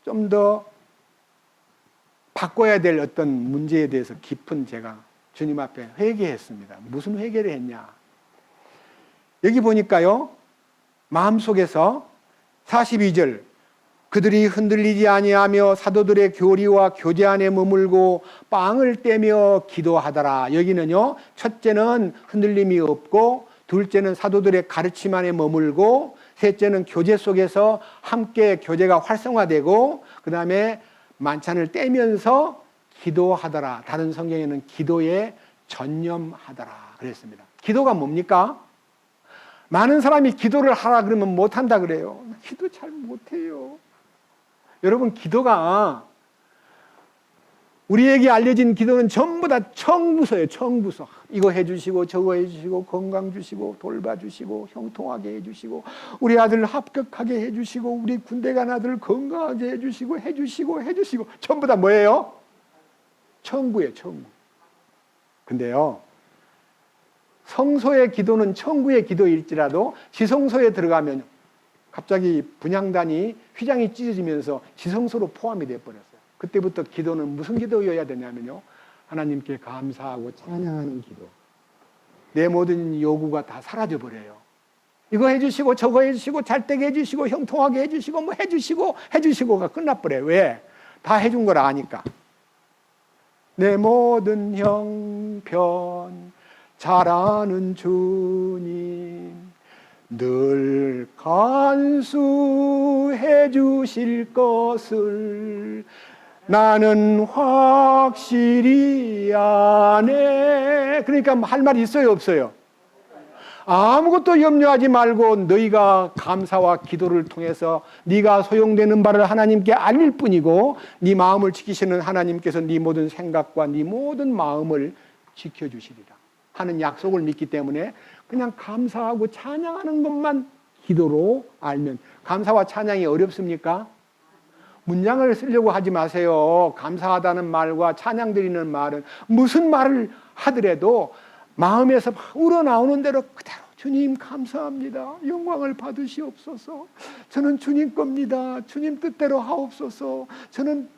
좀 더 바꿔야 될 어떤 문제에 대해서 깊은 제가 주님 앞에 회개했습니다. 무슨 회개를 했냐? 여기 보니까요, 마음속에서 42절, 그들이 흔들리지 아니하며 사도들의 교리와 교제 안에 머물고 빵을 떼며 기도하더라. 여기는요, 첫째는 흔들림이 없고, 둘째는 사도들의 가르침 안에 머물고, 셋째는 교제 속에서 함께 교제가 활성화되고, 그 다음에 만찬을 떼면서 기도하더라. 다른 성경에는 기도에 전념하더라 그랬습니다. 기도가 뭡니까? 많은 사람이 기도를 하라 그러면 못한다 그래요. 기도 잘 못해요. 여러분, 기도가, 우리에게 알려진 기도는 전부 다 청부서예요. 청부서. 이거 해주시고 저거 해주시고 건강 주시고 돌봐주시고 형통하게 해주시고 우리 아들 합격하게 해주시고 우리 군대 간 아들 건강하게 해주시고 전부 다 뭐예요? 청구예요. 청구. 근데요, 성소의 기도는 청구의 기도일지라도 지성소에 들어가면 갑자기 분향단이 휘장이 찢어지면서 지성소로 포함이 되어버렸어요. 그때부터 기도는 무슨 기도여야 되냐면요, 하나님께 감사하고 찬양하는 기도. 내 모든 요구가 다 사라져버려요. 이거 해주시고 저거 해주시고 잘되게 해주시고 형통하게 해주시고 뭐 해주시고가 끝나버려요. 왜? 다 해준 걸 아니까. 내 모든 형편 잘하는 주님, 늘 간수해 주실 것을 나는 확실히 아네. 그러니까 할 말이 있어요, 없어요? 아무것도 염려하지 말고 너희가 감사와 기도를 통해서 네가 소용되는 바를 하나님께 알릴 뿐이고, 네 마음을 지키시는 하나님께서 네 모든 생각과 네 모든 마음을 지켜주시리라 하는 약속을 믿기 때문에 그냥 감사하고 찬양하는 것만 기도로 알면, 감사와 찬양이 어렵습니까? 문장을 쓰려고 하지 마세요. 감사하다는 말과 찬양 드리는 말은 무슨 말을 하더라도 마음에서 우러나오는 대로 그대로 주님 감사합니다. 영광을 받으시옵소서. 저는 주님 겁니다. 주님 뜻대로 하옵소서. 저는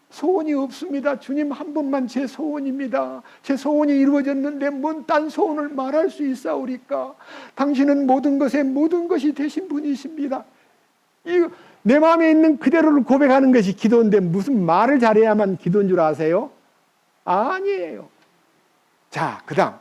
소원이 없습니다. 주님 한 분만 제 소원입니다. 제 소원이 이루어졌는데 뭔 딴 소원을 말할 수 있사오리까? 당신은 모든 것에 모든 것이 되신 분이십니다. 내 마음에 있는 그대로를 고백하는 것이 기도인데 무슨 말을 잘해야만 기도인 줄 아세요? 아니에요. 자, 그 다음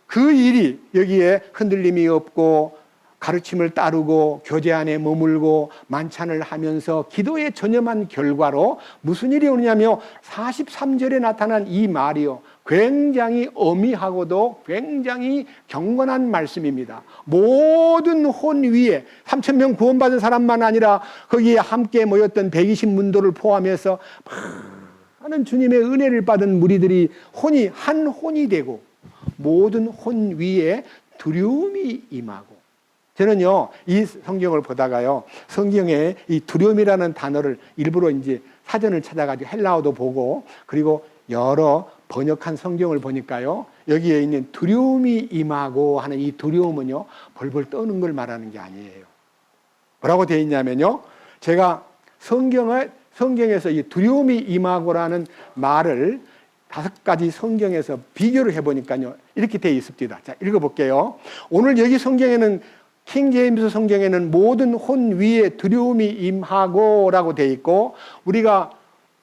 그 일이 여기에 흔들림이 없고 가르침을 따르고 교제 안에 머물고 만찬을 하면서 기도에 전념한 결과로 무슨 일이 오느냐며 43절에 나타난 이 말이요, 굉장히 어미하고도 굉장히 경건한 말씀입니다. 모든 혼 위에 3,000명 구원받은 사람만 아니라 거기에 함께 모였던 120문도를 포함해서 많은 주님의 은혜를 받은 무리들이 혼이 한 혼이 되고 모든 혼 위에 두려움이 임하고 저는요, 이 성경을 보다가요, 성경에 이 두려움이라는 단어를 일부러 이제 사전을 찾아가지고 헬라어도 보고, 그리고 여러 번역한 성경을 보니까요, 여기에 있는 두려움이 임하고 하는 이 두려움은요, 벌벌 떠는 걸 말하는 게 아니에요. 뭐라고 되어 있냐면요, 제가 성경에서 이 두려움이 임하고라는 말을 5가지 성경에서 비교를 해보니까요, 이렇게 되어 있습니다. 자, 읽어볼게요. 오늘 여기 성경에는, 킹제임스 성경에는 모든 혼 위에 두려움이 임하고 라고 되어 있고,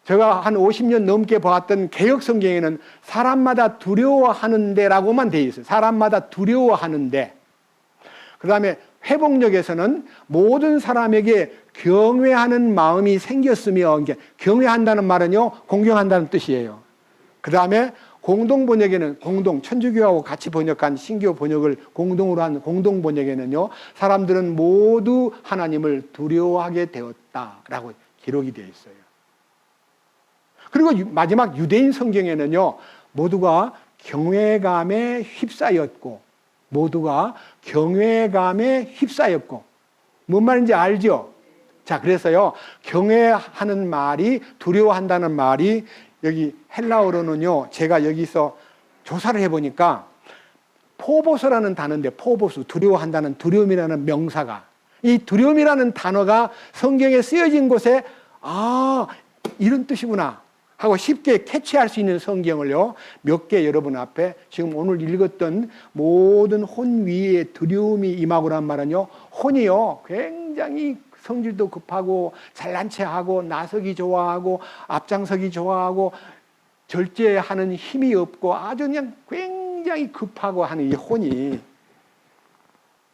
제가 한 50년 넘게 보았던 개역 성경에는 사람마다 두려워하는데 라고만 되어 있어요. 사람마다 두려워하는데. 그 다음에 회복력에서는 모든 사람에게 경외하는 마음이 생겼으며, 경외한다는 말은요, 공경한다는 뜻이에요. 그 다음에 공동번역에는, 천주교하고 같이 번역한 신교 번역을 공동으로 한 공동번역에는요, 사람들은 모두 하나님을 두려워하게 되었다라고 기록이 되어 있어요. 그리고 마지막 유대인 성경에는요, 모두가 경외감에 휩싸였고, 뭔 말인지 알죠? 자, 그래서요, 경외하는 말이, 두려워한다는 말이 여기 헬라어로는요, 제가 여기서 조사를 해보니까 포보스라는 단어인데, 포보스, 두려워한다는, 두려움이라는 명사가, 이 두려움이라는 단어가 성경에 쓰여진 곳에 이런 뜻이구나 하고 쉽게 캐치할 수 있는 성경을요, 몇 개 여러분 앞에 지금 오늘 읽었던 모든 혼 위에 두려움이 임하고란 말은요, 혼이요 굉장히 성질도 급하고 잘난 체하고 나서기 좋아하고 앞장서기 좋아하고 절제하는 힘이 없고 아주 그냥 굉장히 급하고 하는 이 혼이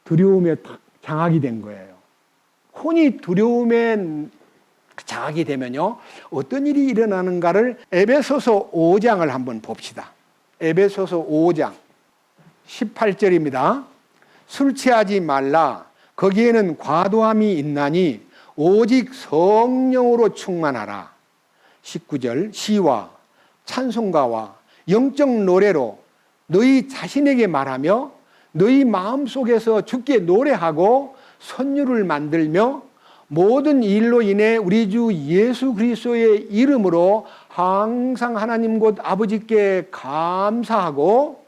두려움에 장악이 된 거예요. 혼이 두려움에 장악이 되면요, 어떤 일이 일어나는가를 에베소서 5장을 한번 봅시다. 에베소서 5장 18절입니다. 술 취하지 말라. 거기에는 과도함이 있나니 오직 성령으로 충만하라. 19절 시와 찬송가와 영적 노래로 너희 자신에게 말하며 너희 마음속에서 주께 노래하고 선율을 만들며 모든 일로 인해 우리 주 예수 그리스도의 이름으로 항상 하나님 곧 아버지께 감사하고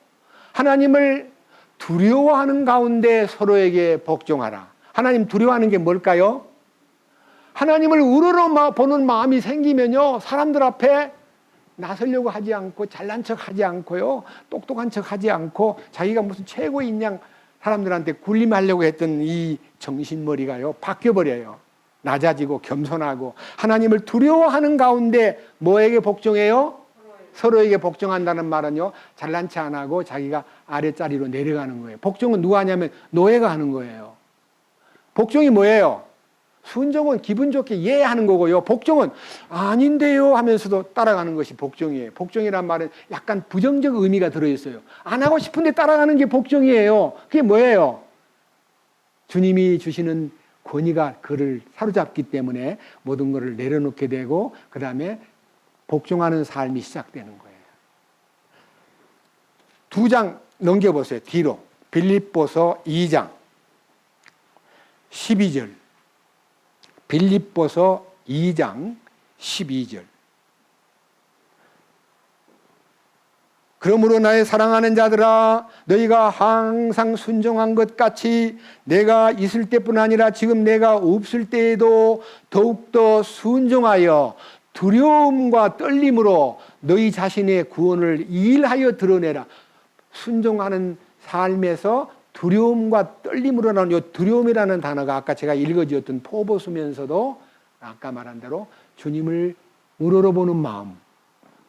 하나님을 두려워하는 가운데 서로에게 복종하라. 하나님 두려워하는 게 뭘까요? 하나님을 우러러 보는 마음이 생기면요, 사람들 앞에 나서려고 하지 않고 잘난 척 하지 않고요, 똑똑한 척 하지 않고 자기가 무슨 최고인 양 사람들한테 군림하려고 했던 이 정신머리가요, 바뀌어버려요. 낮아지고 겸손하고 하나님을 두려워하는 가운데 뭐에게 복종해요? 서로에게 복종한다는 말은요, 잘난 체 안 하고 자기가 아랫자리로 내려가는 거예요. 복종은 누가 하냐면 노예가 하는 거예요. 복종이 뭐예요? 순종은 기분 좋게 예 하는 거고요. 복종은 아닌데요 하면서도 따라가는 것이 복종이에요. 복종이란 말은 약간 부정적 의미가 들어있어요. 안 하고 싶은데 따라가는 게 복종이에요. 그게 뭐예요? 주님이 주시는 권위가 그를 사로잡기 때문에 모든 것을 내려놓게 되고 그 다음에 복종하는 삶이 시작되는 거예요. 2장 넘겨보세요. 뒤로. 빌립보서 2장 12절. 빌립보서 2장 12절. 그러므로 나의 사랑하는 자들아, 너희가 항상 순종한 것 같이 내가 있을 때뿐 아니라 지금 내가 없을 때에도 더욱더 순종하여 두려움과 떨림으로 너희 자신의 구원을 일하여 드러내라. 순종하는 삶에서 두려움과 떨림으로 나오는 이 두려움이라는 단어가 아까 제가 읽어주었던 포보수면서도 아까 말한 대로 주님을 우러러보는 마음,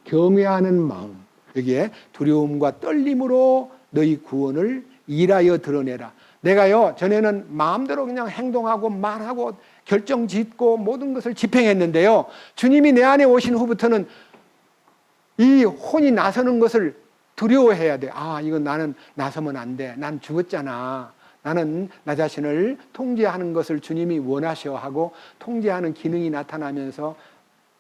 경외하는 마음, 여기에 두려움과 떨림으로 너희 구원을 일하여 드러내라. 내가요, 전에는 마음대로 그냥 행동하고 말하고 결정 짓고 모든 것을 집행했는데요, 주님이 내 안에 오신 후부터는 이 혼이 나서는 것을 두려워해야 돼. 이건 나는 나서면 안 돼. 난 죽었잖아. 나는 나 자신을 통제하는 것을 주님이 원하셔 하고 통제하는 기능이 나타나면서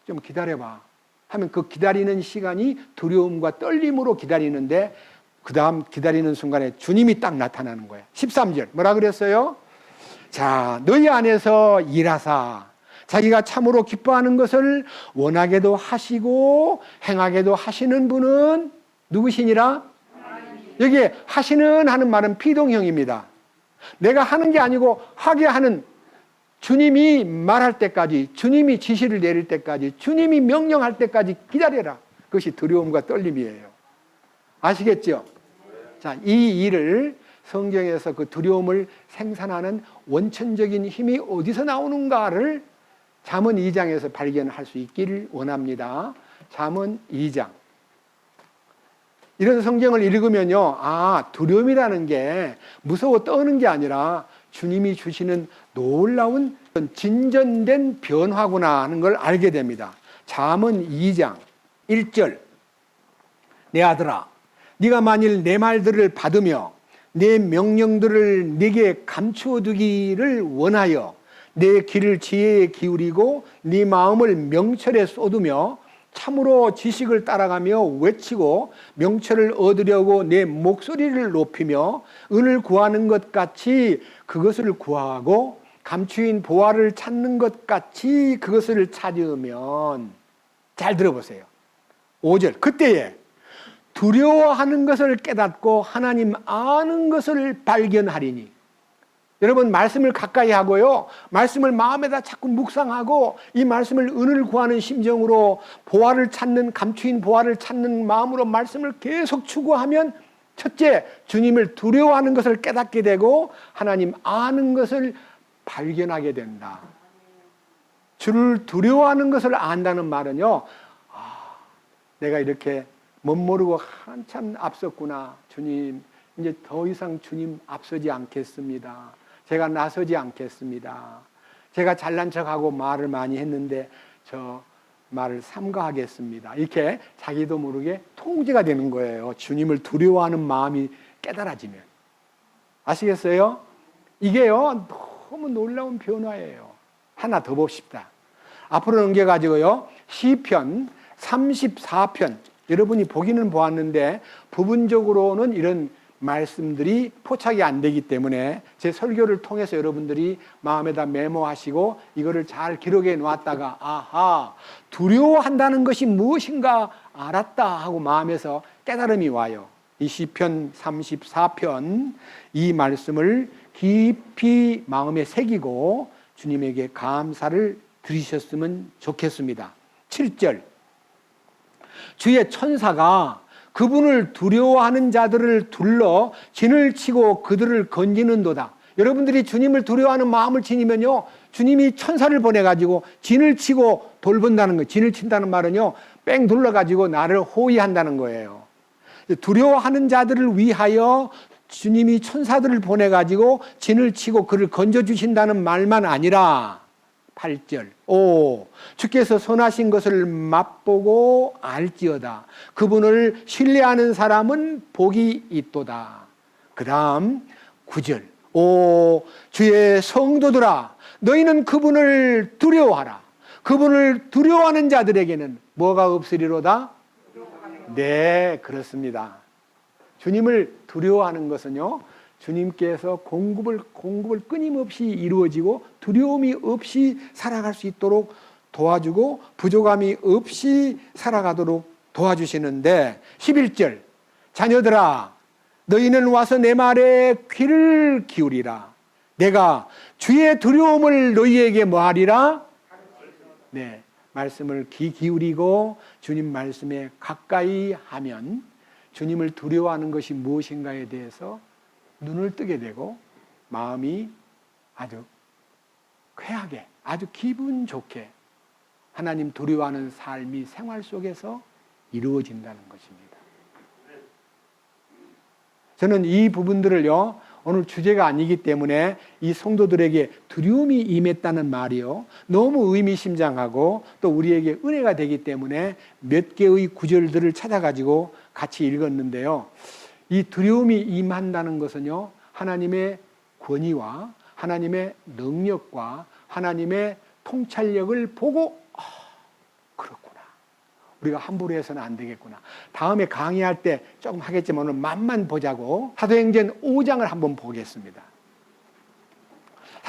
좀 기다려봐 하면 그 기다리는 시간이 두려움과 떨림으로 기다리는데 그 다음 기다리는 순간에 주님이 딱 나타나는 거예요. 13절 뭐라 그랬어요? 자, 너희 안에서 일하사 자기가 참으로 기뻐하는 것을 원하게도 하시고 행하게도 하시는 분은 누구시니라? 여기에 하시는 하는 말은 피동형입니다. 내가 하는 게 아니고 하게 하는, 주님이 말할 때까지, 주님이 지시를 내릴 때까지, 주님이 명령할 때까지 기다려라. 그것이 두려움과 떨림이에요. 아시겠죠? 자, 이 일을 성경에서 그 두려움을 생산하는 원천적인 힘이 어디서 나오는가를 잠언 2장에서 발견할 수 있기를 원합니다. 잠언 2장. 이런 성경을 읽으면요, 아, 두려움이라는 게 무서워 떠는 게 아니라 주님이 주시는 놀라운 진전된 변화구나 하는 걸 알게 됩니다. 잠언 2장 1절. 내 아들아, 네가 만일 내 말들을 받으며 내 명령들을 네게 감추어 두기를 원하여 내 귀를 지혜에 기울이고 네 마음을 명철에 쏟으며 참으로 지식을 따라가며 외치고 명철을 얻으려고 내 목소리를 높이며 은을 구하는 것 같이 그것을 구하고 감추인 보화를 찾는 것 같이 그것을 찾으면, 잘 들어보세요. 5절. 그때에 두려워하는 것을 깨닫고 하나님 아는 것을 발견하리니. 여러분, 말씀을 가까이 하고요, 말씀을 마음에다 자꾸 묵상하고 이 말씀을 은을 구하는 심정으로 보화를 찾는, 감추인 보화를 찾는 마음으로 말씀을 계속 추구하면, 첫째, 주님을 두려워하는 것을 깨닫게 되고 하나님 아는 것을 발견하게 된다. 주를 두려워하는 것을 안다는 말은요, 아, 내가 이렇게 멋모르고 한참 앞섰구나. 주님, 이제 더 이상 주님 앞서지 않겠습니다. 제가 나서지 않겠습니다. 제가 잘난 척하고 말을 많이 했는데 저 말을 삼가하겠습니다. 이렇게 자기도 모르게 통제가 되는 거예요. 주님을 두려워하는 마음이 깨달아지면. 아시겠어요? 이게요, 너무 놀라운 변화예요. 하나 더 봅시다. 앞으로 넘겨가지고요, 시편 34편. 여러분이 보기는 보았는데 부분적으로는 이런 말씀들이 포착이 안 되기 때문에 제 설교를 통해서 여러분들이 마음에다 메모하시고 이거를 잘 기록해 놓았다가, 아하, 두려워한다는 것이 무엇인가 알았다 하고 마음에서 깨달음이 와요. 이 시편 34편 이 말씀을 깊이 마음에 새기고 주님에게 감사를 드리셨으면 좋겠습니다. 7절. 주의 천사가 그분을 두려워하는 자들을 둘러 진을 치고 그들을 건지는도다. 여러분들이 주님을 두려워하는 마음을 지니면요, 주님이 천사를 보내가지고 진을 치고 돌본다는 거예요. 진을 친다는 말은요, 뺑 둘러가지고 나를 호위한다는 거예요. 두려워하는 자들을 위하여 주님이 천사들을 보내가지고 진을 치고 그를 건져주신다는 말만 아니라 8절. 오, 주께서 선하신 것을 맛보고 알지어다. 그분을 신뢰하는 사람은 복이 있도다. 그 다음 9절. 오, 주의 성도들아, 너희는 그분을 두려워하라. 그분을 두려워하는 자들에게는 뭐가 없으리로다? 네, 그렇습니다. 주님을 두려워하는 것은요, 주님께서 공급을 끊임없이 이루어지고 두려움이 없이 살아갈 수 있도록 도와주고 부족함이 없이 살아가도록 도와주시는데, 11절. 자녀들아, 너희는 와서 내 말에 귀를 기울이라. 내가 주의 두려움을 너희에게 뭐하리라? 네, 말씀을 귀 기울이고 주님 말씀에 가까이 하면 주님을 두려워하는 것이 무엇인가에 대해서 눈을 뜨게 되고 마음이 아주 쾌하게, 아주 기분 좋게 하나님 두려워하는 삶이 생활 속에서 이루어진다는 것입니다. 저는 이 부분들을요, 오늘 주제가 아니기 때문에 이 성도들에게 두려움이 임했다는 말이요, 너무 의미심장하고 또 우리에게 은혜가 되기 때문에 몇 개의 구절들을 찾아가지고 같이 읽었는데요. 이 두려움이 임한다는 것은요, 하나님의 권위와 하나님의 능력과 하나님의 통찰력을 보고, 그렇구나, 우리가 함부로 해서는 안 되겠구나. 다음에 강의할 때 조금 하겠지만 오늘 맛만 보자고 사도행전 5장을 한번 보겠습니다.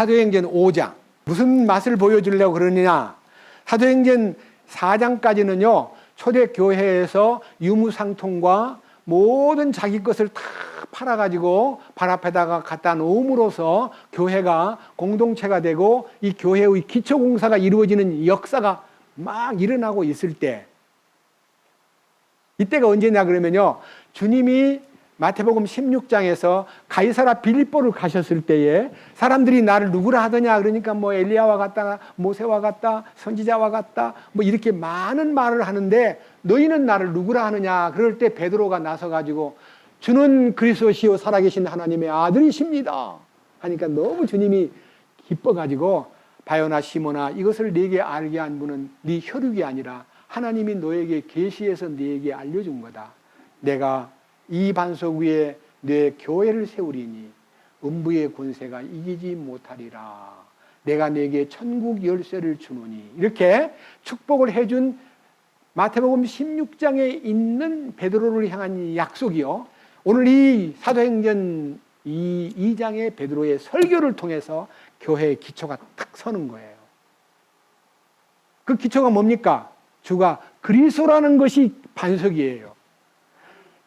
사도행전 5장. 무슨 맛을 보여주려고 그러느냐. 사도행전 4장까지는요, 초대교회에서 유무상통과 모든 자기 것을 다 팔아가지고 발 앞에다가 갖다 놓음으로써 교회가 공동체가 되고 이 교회의 기초공사가 이루어지는 역사가 막 일어나고 있을 때, 이때가 언제냐 그러면요, 주님이 마태복음 16장에서 가이사라 빌립보를 가셨을 때에 사람들이 나를 누구라 하더냐 그러니까 뭐 엘리야와 같다, 모세와 같다, 선지자와 같다, 뭐 이렇게 많은 말을 하는데 너희는 나를 누구라 하느냐. 그럴 때 베드로가 나서 가지고 주는 그리스도시요 살아계신 하나님의 아들이십니다 하니까 너무 주님이 기뻐 가지고 바요나 시모나, 이것을 네게 알게 한 분은 네 혈육이 아니라 하나님이 너에게 계시해서 네게 알려준 거다. 내가 이 반석 위에 내 교회를 세우리니 음부의 권세가 이기지 못하리라. 내가 네게 천국 열쇠를 주노니. 이렇게 축복을 해준 마태복음 16장에 있는 베드로를 향한 약속이요, 오늘 이 사도행전 2장의 베드로의 설교를 통해서 교회의 기초가 딱 서는 거예요. 그 기초가 뭡니까? 주가 그리스도라는 것이 반석이에요.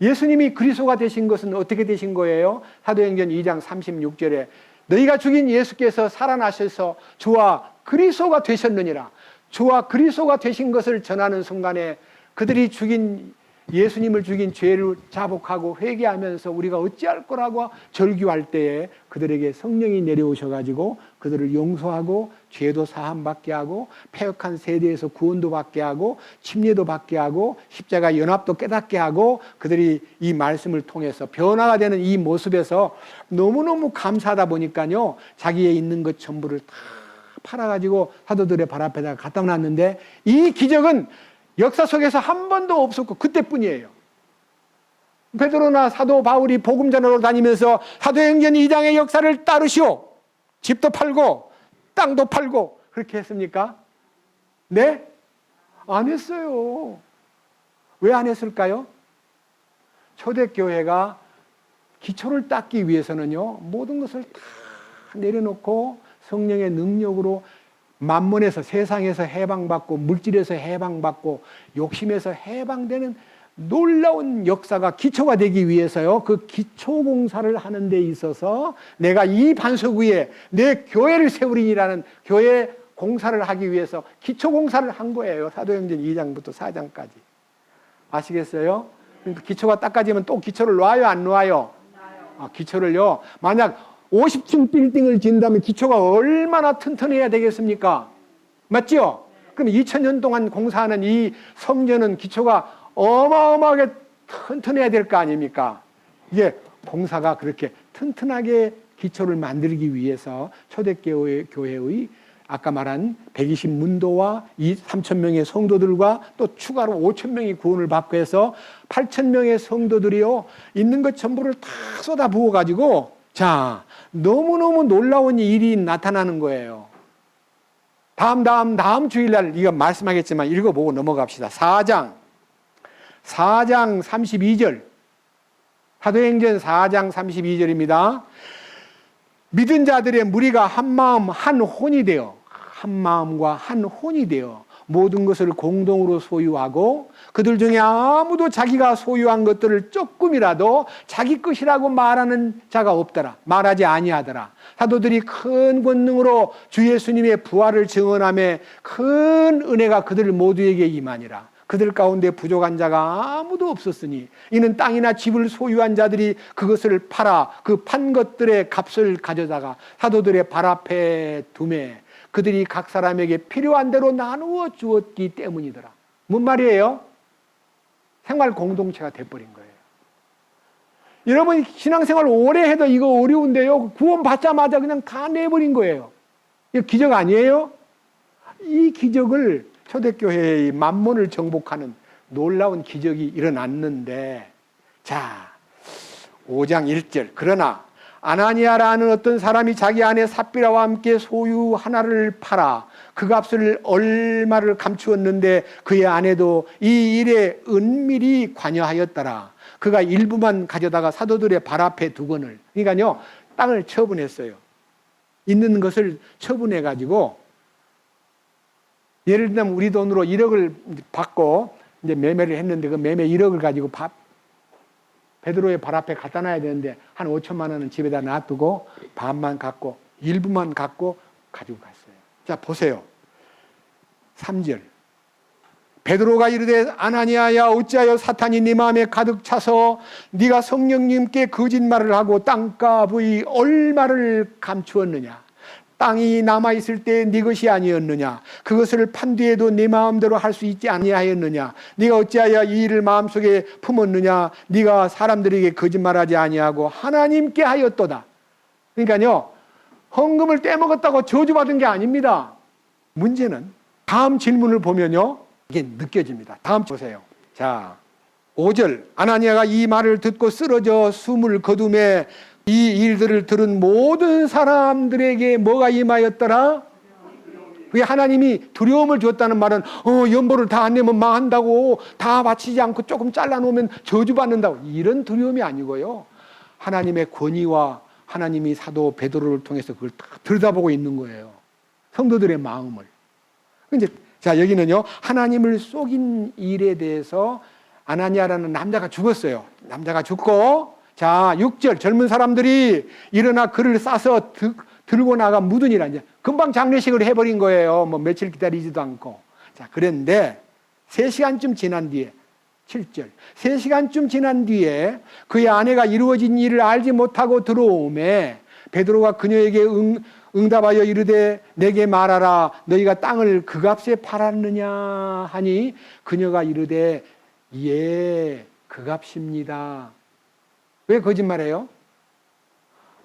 예수님이 그리스도가 되신 것은 어떻게 되신 거예요? 사도행전 2장 36절에 너희가 죽인 예수께서 살아나셔서 주와 그리스도가 되셨느니라. 주와 그리스도가 되신 것을 전하는 순간에 그들이 죽인 예수님을 죽인 죄를 자복하고 회개하면서 우리가 어찌할 거라고 절규할 때에 그들에게 성령이 내려오셔가지고 그들을 용서하고 죄도 사함받게 하고 패역한 세대에서 구원도 받게 하고 침례도 받게 하고 십자가 연합도 깨닫게 하고 그들이 이 말씀을 통해서 변화가 되는 이 모습에서 너무너무 감사하다 보니까요, 자기에 있는 것 전부를 다 팔아가지고 사도들의 발 앞에다가 갖다 놨는데 이 기적은 역사 속에서 한 번도 없었고 그때뿐이에요. 베드로나 사도 바울이 복음 전하러 다니면서 사도행전 2장의 역사를 따르시오. 집도 팔고 땅도 팔고 그렇게 했습니까? 네? 안 했어요. 왜 안 했을까요? 초대교회가 기초를 닦기 위해서는요, 모든 것을 다 내려놓고 성령의 능력으로 만몬에서, 세상에서 해방받고 물질에서 해방받고 욕심에서 해방되는 놀라운 역사가 기초가 되기 위해서요, 그 기초 공사를 하는 데 있어서 내가 이 반석 위에 내 교회를 세우리니라는 교회 공사를 하기 위해서 기초 공사를 한 거예요. 사도행전 2장부터 4장까지. 아시겠어요? 그러니까 기초가 닦아지면 또 기초를 놔요, 안 놔요? 기초를요, 만약 50층 빌딩을 짓는다면 기초가 얼마나 튼튼해야 되겠습니까? 맞죠? 그럼 2000년 동안 공사하는 이 성전은 기초가 어마어마하게 튼튼해야 될 거 아닙니까? 이게 공사가 그렇게 튼튼하게 기초를 만들기 위해서 초대교회의 아까 말한 120문도와 3000명의 성도들과 또 추가로 5000명이 구원을 받고 해서 8000명의 성도들이요, 있는 것 전부를 다 쏟아부어 가지고, 자, 너무너무 놀라운 일이 나타나는 거예요. 다음 주일날 이거 말씀하겠지만 읽어보고 넘어갑시다. 4장 32절. 사도행전 4장 32절입니다. 믿은 자들의 무리가 한 마음 한 혼이 되어, 한 마음과 한 혼이 되어 모든 것을 공동으로 소유하고 그들 중에 아무도 자기가 소유한 것들을 조금이라도 자기 것이라고 말하는 자가 없더라. 말하지 아니하더라. 사도들이 큰 권능으로 주 예수님의 부활을 증언하며 큰 은혜가 그들 모두에게 임하니라. 그들 가운데 부족한 자가 아무도 없었으니 이는 땅이나 집을 소유한 자들이 그것을 팔아 그 판 것들의 값을 가져다가 사도들의 발 앞에 두매 그들이 각 사람에게 필요한 대로 나누어 주었기 때문이더라. 뭔 말이에요? 생활 공동체가 돼버린 거예요. 여러분 신앙생활 오래 해도 이거 어려운데요, 구원 받자마자 그냥 다 내버린 거예요. 이거 기적 아니에요? 이 기적을 초대교회의 만몬을 정복하는 놀라운 기적이 일어났는데, 자 5장 1절. 그러나 아나니아라는 어떤 사람이 자기 아내 삽비라와 함께 소유 하나를 팔아 그 값을 얼마를 감추었는데 그의 아내도 이 일에 은밀히 관여하였더라. 그가 일부만 가져다가 사도들의 발 앞에 두거늘. 그러니까요, 땅을 처분했어요. 있는 것을 처분해 가지고, 예를 들면 우리 돈으로 1억을 받고 이제 매매를 했는데 그 매매 1억을 가지고 베드로의 발 앞에 갖다 놔야 되는데 한 5천만 원은 집에다 놔두고 반만 갖고 일부만 갖고 가지고 갔어요. 자, 보세요. 3절. 베드로가 이르되 아나니아야 어찌하여 사탄이 네 마음에 가득 차서 네가 성령님께 거짓말을 하고 땅값의 얼마를 감추었느냐. 땅이 남아있을 때 네 것이 아니었느냐. 그것을 판 뒤에도 네 마음대로 할 수 있지 아니하였느냐. 네가 어찌하여 이 일을 마음속에 품었느냐. 네가 사람들에게 거짓말하지 아니하고 하나님께 하였도다. 그러니까요, 헌금을 떼먹었다고 저주받은 게 아닙니다. 문제는 다음 질문을 보면요, 이게 느껴집니다. 다음 보세요. 자, 5절. 아나니아가 이 말을 듣고 쓰러져 숨을 거두매 이 일들을 들은 모든 사람들에게 뭐가 임하였더라? 그게 하나님이 두려움을 줬다는 말은 연보를 다 안 내면 망한다고, 다 바치지 않고 조금 잘라놓으면 저주받는다고, 이런 두려움이 아니고요, 하나님의 권위와 하나님이 사도 베드로를 통해서 그걸 다 들여다보고 있는 거예요. 성도들의 마음을. 이제 자, 여기는요, 하나님을 속인 일에 대해서 아나니아라는 남자가 죽었어요. 남자가 죽고, 자, 6절. 젊은 사람들이 일어나 그를 싸서 들고 나가 묻으니라. 이제 금방 장례식을 해버린 거예요. 뭐 며칠 기다리지도 않고. 자, 그런데 3시간쯤 지난 뒤에, 7절. 3시간쯤 지난 뒤에 그의 아내가 이루어진 일을 알지 못하고 들어오매 베드로가 그녀에게 응답하여 이르되 내게 말하라. 너희가 땅을 그 값에 팔았느냐 하니 그녀가 이르되 예, 그 값입니다. 왜 거짓말해요?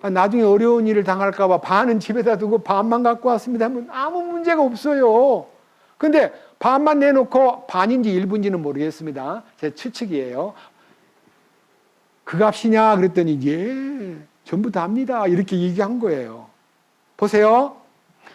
나중에 어려운 일을 당할까 봐 반은 집에다 두고 반만 갖고 왔습니다 하면 아무 문제가 없어요. 근데 반만 내놓고 반인지 일부인지는 모르겠습니다. 제 추측이에요. 그 값이냐 그랬더니 예, 전부 다입니다. 이렇게 얘기한 거예요. 보세요.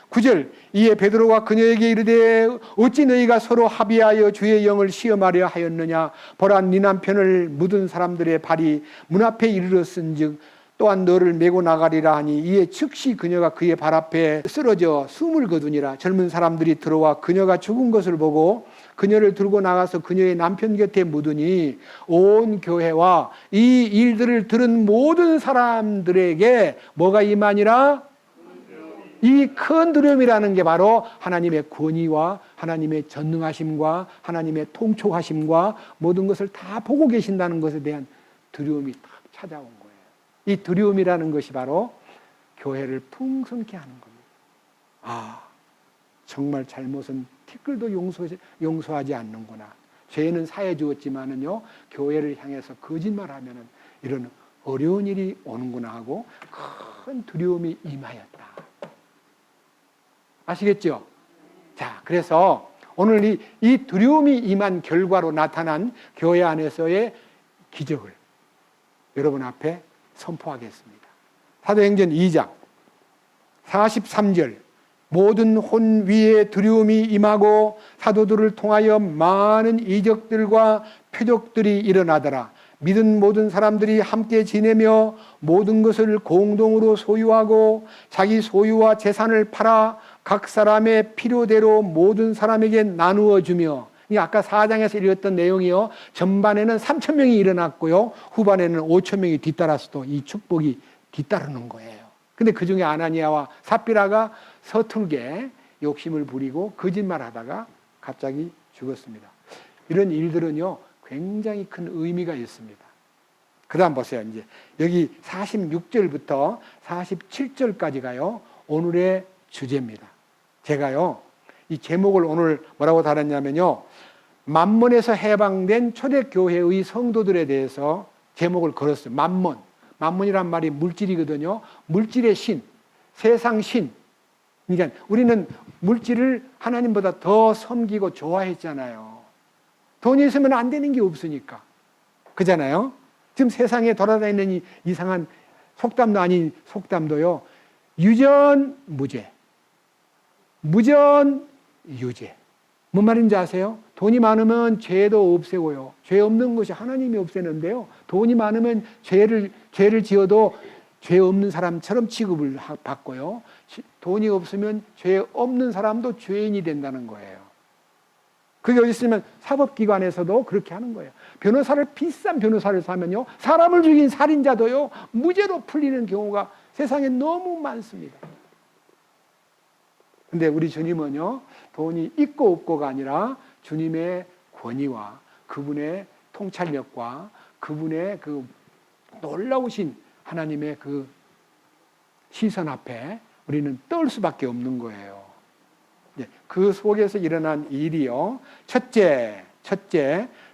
9절. 이에 베드로가 그녀에게 이르되 어찌 너희가 서로 합의하여 주의 영을 시험하려 하였느냐. 보라, 네 남편을 묻은 사람들의 발이 문 앞에 이르렀은즉 또한 너를 메고 나가리라 하니 이에 즉시 그녀가 그의 발 앞에 쓰러져 숨을 거두니라. 젊은 사람들이 들어와 그녀가 죽은 것을 보고 그녀를 들고 나가서 그녀의 남편 곁에 묻으니 온 교회와 이 일들을 들은 모든 사람들에게 뭐가 임하니라? 이 큰 두려움이라는 게 바로 하나님의 권위와 하나님의 전능하심과 하나님의 통촉하심과 모든 것을 다 보고 계신다는 것에 대한 두려움이 딱 찾아온 거예요. 이 두려움이라는 것이 바로 교회를 풍성케 하는 겁니다. 아, 정말 잘못은 티끌도 용서하지 않는구나. 죄는 사해 주었지만은요, 교회를 향해서 거짓말하면은 이런 어려운 일이 오는구나 하고 큰 두려움이 임하였다. 아시겠죠? 자, 그래서 오늘 이 두려움이 임한 결과로 나타난 교회 안에서의 기적을 여러분 앞에 선포하겠습니다. 사도행전 2장 43절. 모든 혼 위에 두려움이 임하고 사도들을 통하여 많은 이적들과 표적들이 일어나더라. 믿은 모든 사람들이 함께 지내며 모든 것을 공동으로 소유하고 자기 소유와 재산을 팔아 각 사람의 필요대로 모든 사람에게 나누어 주며, 아까 4장에서 읽었던 내용이요, 전반에는 3,000명이 일어났고요, 후반에는 5,000명이 뒤따라서 또 이 축복이 뒤따르는 거예요. 근데 그 중에 아나니아와 삽비라가 서툴게 욕심을 부리고 거짓말하다가 갑자기 죽었습니다. 이런 일들은요, 굉장히 큰 의미가 있습니다. 그 다음 보세요. 이제 여기 46절부터 47절까지가요, 오늘의 주제입니다. 제가요, 이 제목을 오늘 뭐라고 달았냐면요, 만몬에서 해방된 초대교회의 성도들에 대해서 제목을 걸었어요. 만몬. 만몬이란 말이 물질이거든요. 물질의 신, 세상 신. 그러니까 우리는 물질을 하나님보다 더 섬기고 좋아했잖아요. 돈이 있으면 안 되는 게 없으니까. 그잖아요. 지금 세상에 돌아다니는 이 이상한 속담도 아닌 속담도요, 유전무죄, 무전유죄. 뭔 말인지 아세요? 돈이 많으면 죄도 없애고요. 죄 없는 것이 하나님이 없애는데요, 돈이 많으면 죄를 지어도 죄 없는 사람처럼 취급을 받고요, 돈이 없으면 죄 없는 사람도 죄인이 된다는 거예요. 그게 어디 있으면 사법기관에서도 그렇게 하는 거예요. 변호사를, 비싼 변호사를 사면요, 사람을 죽인 살인자도요, 무죄로 풀리는 경우가 세상에 너무 많습니다. 근데 우리 주님은요, 돈이 있고 없고가 아니라 주님의 권위와 그분의 통찰력과 그분의 그 놀라우신 하나님의 그 시선 앞에 우리는 떨 수밖에 없는 거예요. 그 속에서 일어난 일이요. 첫째,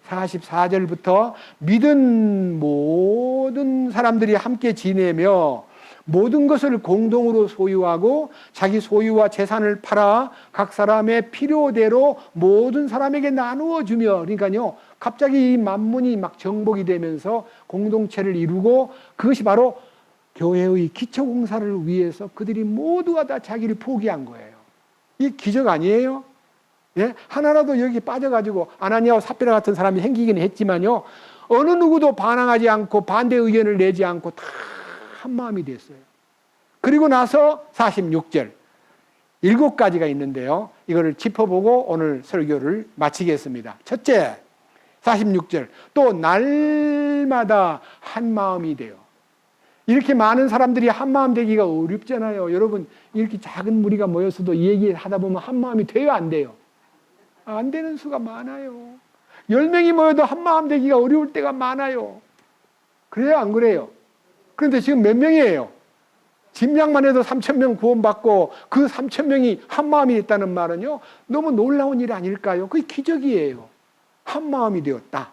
44절부터 믿은 모든 사람들이 함께 지내며 모든 것을 공동으로 소유하고 자기 소유와 재산을 팔아 각 사람의 필요대로 모든 사람에게 나누어 주며, 그러니까요, 갑자기 이 만문이 막 정복이 되면서 공동체를 이루고 그것이 바로 교회의 기초공사를 위해서 그들이 모두가 다 자기를 포기한 거예요. 이 기적 아니에요? 예? 하나라도 여기 빠져가지고 아나니아와 삽비라 같은 사람이 생기긴 했지만요, 어느 누구도 반항하지 않고 반대 의견을 내지 않고 다 한 마음이 됐어요. 그리고 나서 46절 7가지가 있는데요, 이거를 짚어보고 오늘 설교를 마치겠습니다. 첫째, 46절 또 날마다 한 마음이 돼요. 이렇게 많은 사람들이 한 마음 되기가 어렵잖아요. 여러분, 이렇게 작은 무리가 모였어도 얘기하다 보면 한 마음이 돼요, 안 돼요? 안 되는 수가 많아요. 10명이 모여도 한 마음 되기가 어려울 때가 많아요. 그래요, 안 그래요? 그런데 지금 몇 명이에요? 짐작만 해도 3,000명 구원받고 그 3,000명이 한 마음이 됐다는 말은요, 너무 놀라운 일 아닐까요? 그게 기적이에요. 한 마음이 되었다.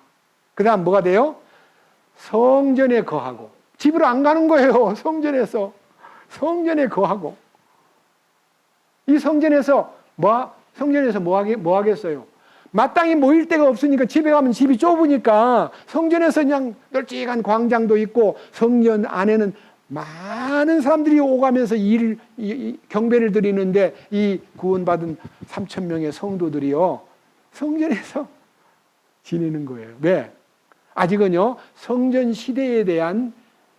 그 다음 뭐가 돼요? 성전에 거하고. 집으로 안 가는 거예요. 성전에 거하고. 이 성전에서 뭐 하겠어요? 마땅히 모일 데가 없으니까 집에 가면 집이 좁으니까 성전에서 그냥 널찍한 광장도 있고 성전 안에는 많은 사람들이 오가면서 경배를 드리는데 이 구원받은 3,000명의 성도들이요, 성전에서 지내는 거예요. 왜? 아직은요, 성전 시대에 대한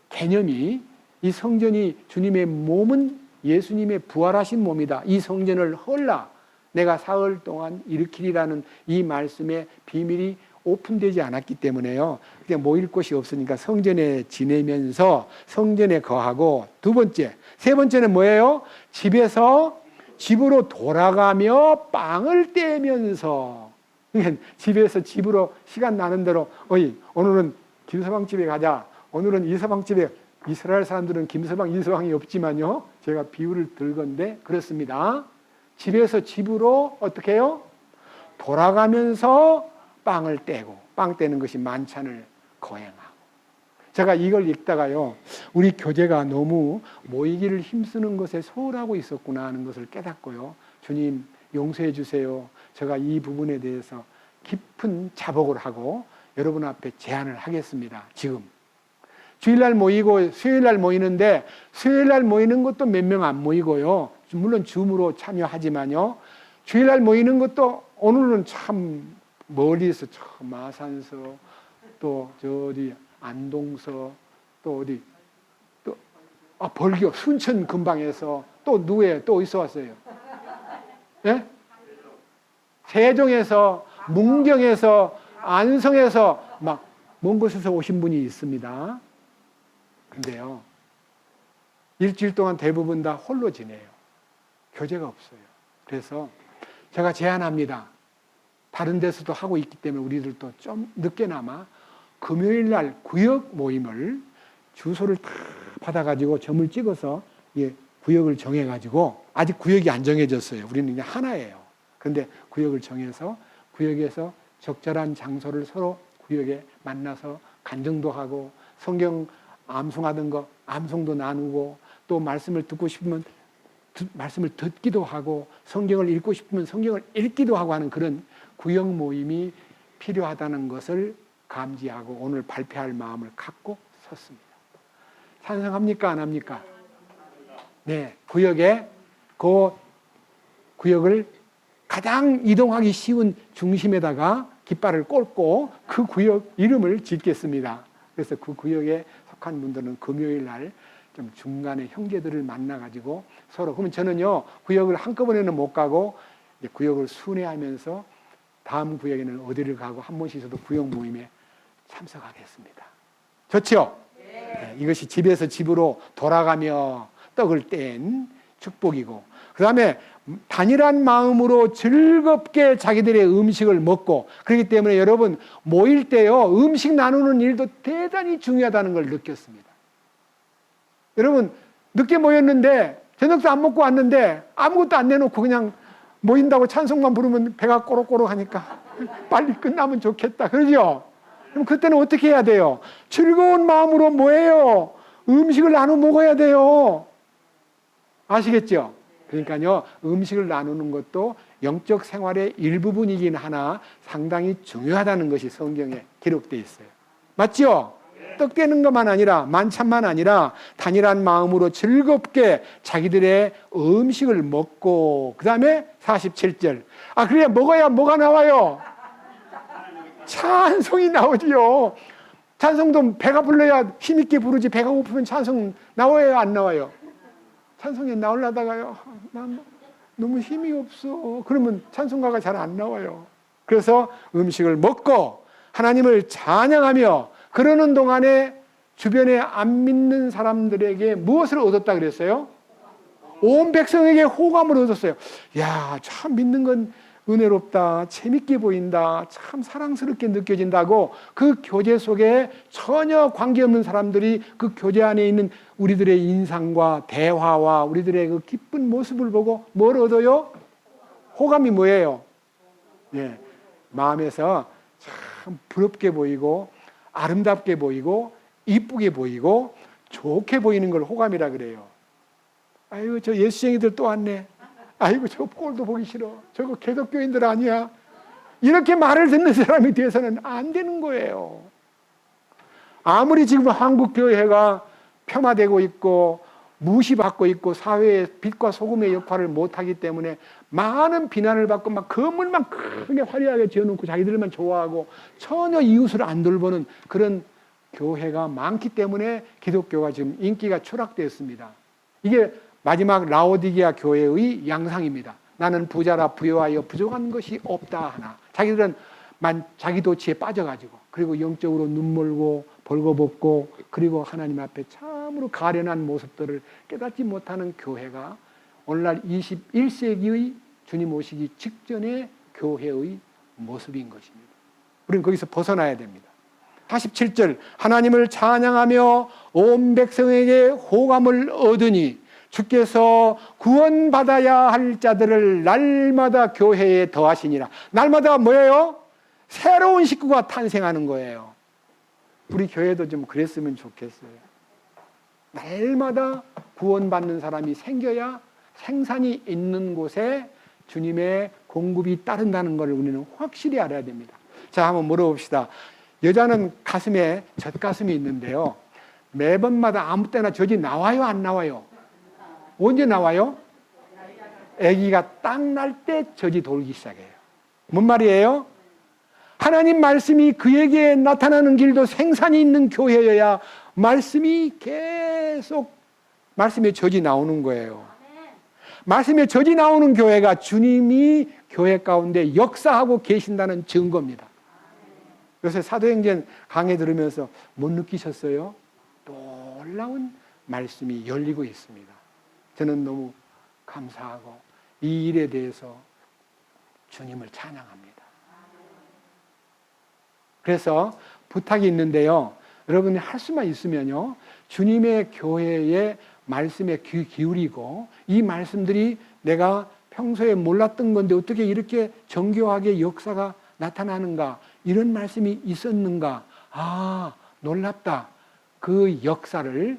개념이, 이 성전이 주님의 몸은 예수님의 부활하신 몸이다, 이 성전을 헐라 내가 사흘 동안 일으키리라는 이 말씀의 비밀이 오픈되지 않았기 때문에요, 그냥 모일 곳이 없으니까 성전에 지내면서 성전에 거하고. 세 번째는 뭐예요? 집으로 돌아가며 빵을 떼면서. 그러니까 집으로 시간 나는 대로, 오늘은 김서방 집에 가자, 오늘은 이서방 집에. 이스라엘 사람들은 김서방, 이서방이 없지만요, 제가 비유를 들건데 그렇습니다. 집에서 집으로 어떻게 해요? 돌아가면서 빵을 떼고, 빵 떼는 것이 만찬을 거행하고. 제가 이걸 읽다가요, 우리 교제가 너무 모이기를 힘쓰는 것에 소홀하고 있었구나 하는 것을 깨닫고요, 주님 용서해 주세요. 제가 이 부분에 대해서 깊은 자복을 하고 여러분 앞에 제안을 하겠습니다. 지금 주일날 모이고 수요일날 모이는데, 수요일날 모이는 것도 몇 명 안 모이고요, 물론 줌으로 참여하지만요, 주일날 모이는 것도 오늘은 참 멀리서, 마산서, 또 저기 안동서, 또 어디 벌교 순천 근방에서, 또 누구예요? 또 어디서 왔어요? 예? 세종에서, 문경에서, 안성에서 막 먼 곳에서 오신 분이 있습니다. 근데요, 일주일 동안 대부분 다 홀로 지내요. 교제가 없어요. 그래서 제가 제안합니다. 다른 데서도 하고 있기 때문에 우리들도 좀 늦게나마 금요일 날 구역 모임을, 주소를 다 받아가지고 점을 찍어서 구역을 정해가지고, 아직 구역이 안 정해졌어요. 우리는 그냥 하나예요. 그런데 구역을 정해서 구역에서 적절한 장소를 서로 구역에 만나서 간증도 하고, 성경 암송하던 거 암송도 나누고, 또 말씀을 듣고 싶으면 말씀을 듣기도 하고, 성경을 읽고 싶으면 성경을 읽기도 하고 하는 그런 구역 모임이 필요하다는 것을 감지하고 오늘 발표할 마음을 갖고 섰습니다. 찬성합니까? 안 합니까? 네, 그 구역을 가장 이동하기 쉬운 중심에다가 깃발을 꽂고 그 구역 이름을 짓겠습니다. 그래서 그 구역에 속한 분들은 금요일 날 좀 중간에 형제들을 만나가지고 서로, 그러면 저는요, 구역을 한꺼번에는 못 가고, 이제 구역을 순회하면서 다음 구역에는 어디를 가고 한 번씩 저도 구역 모임에 참석하겠습니다. 좋죠? 네, 이것이 집에서 집으로 돌아가며 떡을 뗀 축복이고, 그 다음에 단일한 마음으로 즐겁게 자기들의 음식을 먹고, 그렇기 때문에 여러분 모일 때요, 음식 나누는 일도 대단히 중요하다는 걸 느꼈습니다. 여러분 늦게 모였는데 저녁도 안 먹고 왔는데 아무것도 안 내놓고 그냥 모인다고 찬송만 부르면 배가 꼬록꼬록 하니까 빨리 끝나면 좋겠다, 그러죠? 그럼 그때는 어떻게 해야 돼요? 즐거운 마음으로 뭐예요? 음식을 나눠 먹어야 돼요. 아시겠죠? 그러니까요, 음식을 나누는 것도 영적 생활의 일부분이긴 하나 상당히 중요하다는 것이 성경에 기록되어 있어요. 맞죠? 떡 떼는 것만 아니라, 만찬만 아니라 단일한 마음으로 즐겁게 자기들의 음식을 먹고, 그 다음에 47절. 그래 먹어야 뭐가 나와요? 찬송이 나오지요. 찬송도 배가 불러야 힘있게 부르지, 배가 고프면 찬송 나와요, 안 나와요? 찬송에 나오려다가요, 난 너무 힘이 없어. 그러면 찬송가가 잘 안 나와요. 그래서 음식을 먹고 하나님을 찬양하며 그러는 동안에 주변에 안 믿는 사람들에게 무엇을 얻었다 그랬어요? 온 백성에게 호감을 얻었어요. 야, 참 믿는 건 은혜롭다, 재밌게 보인다, 참 사랑스럽게 느껴진다고 그 교제 속에 전혀 관계없는 사람들이 그 교제 안에 있는 우리들의 인상과 대화와 우리들의 그 기쁜 모습을 보고 뭘 얻어요? 호감이 뭐예요? 예, 마음에서 참 부럽게 보이고 아름답게 보이고 이쁘게 보이고 좋게 보이는 걸 호감이라 그래요. 아이고 저 예수쟁이들 또 왔네. 아이고 저 꼴도 보기 싫어. 저거 개독교인들 아니야. 이렇게 말을 듣는 사람이 돼서는 안 되는 거예요. 아무리 지금 한국교회가 폄하되고 있고 무시받고 있고 사회의 빛과 소금의 역할을 못하기 때문에 많은 비난을 받고 막 건물만 크게 화려하게 지어놓고 자기들만 좋아하고 전혀 이웃을 안 돌보는 그런 교회가 많기 때문에 기독교가 지금 인기가 추락되었습니다. 이게 마지막 라오디게아 교회의 양상입니다. 나는 부자라 부여하여 부족한 것이 없다 하나. 자기들은 자기 도취에 빠져가지고 그리고 영적으로 눈멀고 벌거벗고 그리고 하나님 앞에 참으로 가련한 모습들을 깨닫지 못하는 교회가 오늘날 21세기의 주님 오시기 직전의 교회의 모습인 것입니다. 우리는 거기서 벗어나야 됩니다. 47절 하나님을 찬양하며 온 백성에게 호감을 얻으니 주께서 구원받아야 할 자들을 날마다 교회에 더하시니라. 날마다 뭐예요? 새로운 식구가 탄생하는 거예요. 우리 교회도 좀 그랬으면 좋겠어요. 날마다 구원받는 사람이 생겨야 생산이 있는 곳에 주님의 공급이 따른다는 것을 우리는 확실히 알아야 됩니다. 자, 한번 물어봅시다. 여자는 가슴에 젖가슴이 있는데요. 매번마다 아무 때나 젖이 나와요, 안 나와요? 언제 나와요? 아기가 딱 날 때 젖이 돌기 시작해요. 뭔 말이에요? 하나님 말씀이 그에게 나타나는 길도 생산이 있는 교회여야 말씀이 계속 말씀의 젖이 나오는 거예요. 말씀의 젖이 나오는 교회가 주님이 교회 가운데 역사하고 계신다는 증거입니다. 요새 사도행전 강의 들으면서 못 느끼셨어요? 놀라운 말씀이 열리고 있습니다. 저는 너무 감사하고 이 일에 대해서 주님을 찬양합니다. 그래서 부탁이 있는데요. 여러분이 할 수만 있으면요. 주님의 교회의 말씀에 귀 기울이고 이 말씀들이 내가 평소에 몰랐던 건데 어떻게 이렇게 정교하게 역사가 나타나는가? 이런 말씀이 있었는가? 아, 놀랍다. 그 역사를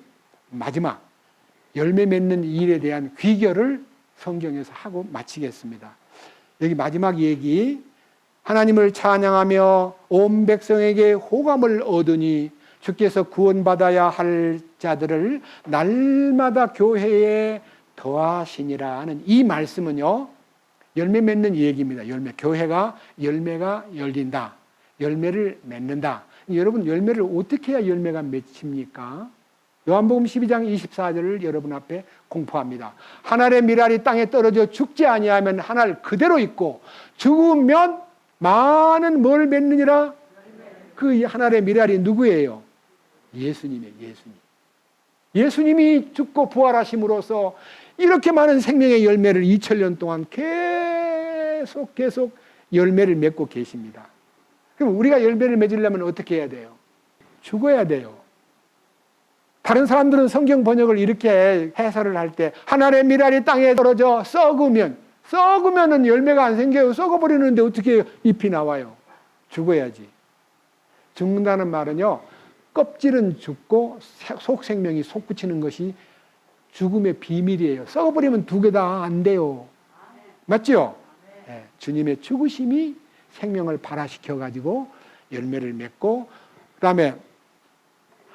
마지막 열매 맺는 일에 대한 귀결을 성경에서 하고 마치겠습니다. 여기 마지막 얘기. 하나님을 찬양하며 온 백성에게 호감을 얻으니 주께서 구원받아야 할 자들을 날마다 교회에 더하시니라 하는 이 말씀은요. 열매 맺는 얘기입니다. 교회가 열매가 열린다. 열매를 맺는다. 여러분 열매를 어떻게 해야 열매가 맺힙니까? 요한복음 12장 24절을 여러분 앞에 공포합니다. 한 알의 밀알이 땅에 떨어져 죽지 아니하면 한 알 그대로 있고 죽으면 많은 뭘 맺느니라? 그 한 알의 밀알이 누구예요? 예수님이에요. 예수님이 죽고 부활하심으로써 이렇게 많은 생명의 열매를 2000년 동안 계속 열매를 맺고 계십니다. 그럼 우리가 열매를 맺으려면 어떻게 해야 돼요? 죽어야 돼요. 다른 사람들은 성경 번역을 이렇게 해설을 할 때 한 알의 밀알이 땅에 떨어져 썩으면은 열매가 안 생겨요. 썩어버리는데 어떻게 잎이 나와요? 죽어야지. 죽는다는 말은요, 껍질은 죽고 속 생명이 솟구치는 것이 죽음의 비밀이에요. 썩어버리면 두 개 다 안 돼요. 맞죠? 네, 주님의 죽으심이 생명을 발화시켜가지고 열매를 맺고, 그 다음에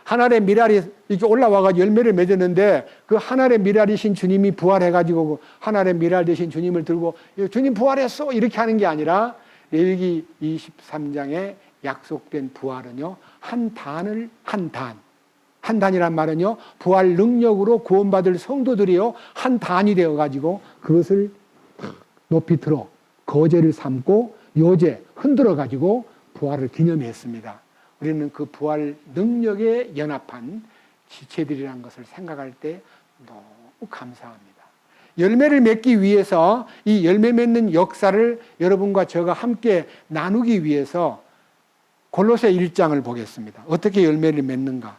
한 알의 밀알이 이렇게 올라와가지고 열매를 맺었는데 그 한 알의 밀알이신 주님이 부활해가지고 한 알의 밀알 대신 주님을 들고 주님 부활했어! 이렇게 하는 게 아니라 레위기 23장에 약속된 부활은요, 한 단이란 말은요, 부활 능력으로 구원받을 성도들이요, 한 단이 되어가지고 그것을 높이 들어 거제를 삼고 요제 흔들어가지고 부활을 기념했습니다. 우리는 그 부활 능력에 연합한 지체들이라는 것을 생각할 때 너무 감사합니다. 열매를 맺기 위해서 이 열매 맺는 역사를 여러분과 저가 함께 나누기 위해서 골로새 1장을 보겠습니다. 어떻게 열매를 맺는가?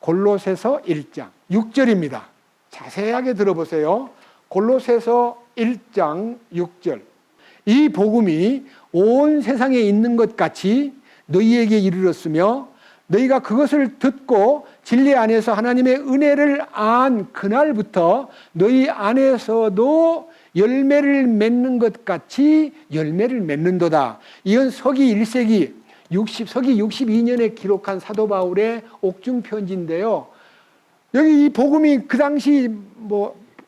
골로새서 1장 6절입니다. 자세하게 들어보세요. 골로새서 1장 6절. 이 복음이 온 세상에 있는 것 같이 너희에게 이르렀으며 너희가 그것을 듣고 진리 안에서 하나님의 은혜를 안 그날부터 너희 안에서도 열매를 맺는 것 같이 열매를 맺는도다. 이건 서기 1세기 서기 62년에 기록한 사도 바울의 옥중 편지인데요. 여기 이 복음이 그 당시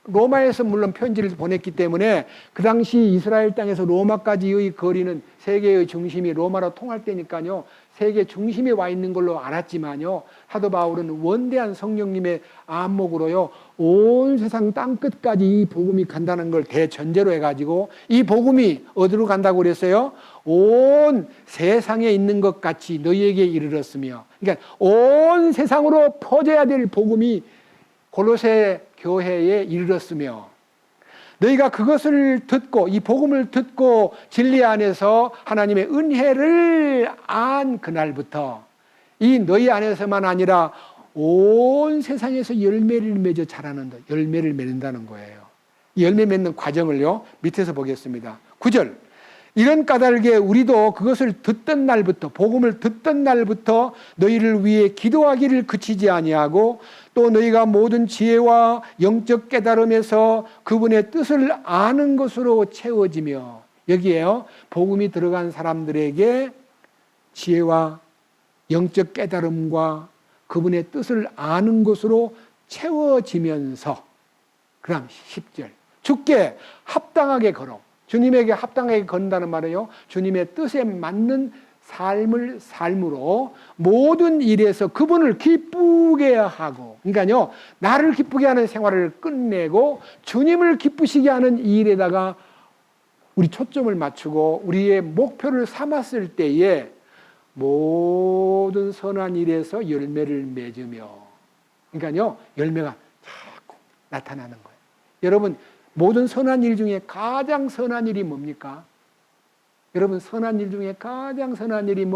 로마에서 물론 편지를 보냈기 때문에 그 당시 이스라엘 땅에서 로마까지의 거리는 세계의 중심이 로마로 통할 때니까요, 세계 중심에 와 있는 걸로 알았지만요, 사도 바울은 원대한 성령님의 안목으로요, 온 세상 땅끝까지 이 복음이 간다는 걸 대전제로 해가지고 이 복음이 어디로 간다고 그랬어요? 온 세상에 있는 것 같이 너희에게 이르렀으며, 그러니까 온 세상으로 퍼져야 될 복음이 골로새 교회에 이르렀으며 너희가 그것을 듣고 이 복음을 듣고 진리 안에서 하나님의 은혜를 안 그날부터 이 너희 안에서만 아니라 온 세상에서 열매를 맺어 자라는다. 열매를 맺는다는 거예요. 이 열매 맺는 과정을요, 밑에서 보겠습니다. 9절. 이런 까닭에 우리도 그것을 듣던 날부터, 복음을 듣던 날부터 너희를 위해 기도하기를 그치지 아니하고 또 너희가 모든 지혜와 영적 깨달음에서 그분의 뜻을 아는 것으로 채워지며, 여기에요, 복음이 들어간 사람들에게 지혜와 영적 깨달음과 그분의 뜻을 아는 것으로 채워지면서, 그 다음 10절. 주께 합당하게 걸어. 주님에게 합당하게 건다는 말은요, 주님의 뜻에 맞는 삶을 삶으로 모든 일에서 그분을 기쁘게 하고, 그러니까요, 나를 기쁘게 하는 생활을 끝내고 주님을 기쁘시게 하는 이 일에다가 우리 초점을 맞추고 우리의 목표를 삼았을 때에 모든 선한 일에서 열매를 맺으며, 그러니까요, 열매가 자꾸 나타나는 거예요. 여러분, 모든 선한 일 중에 가장 선한 일이 뭡니까? 여러분, 선한 일 중에 가장 선한 일이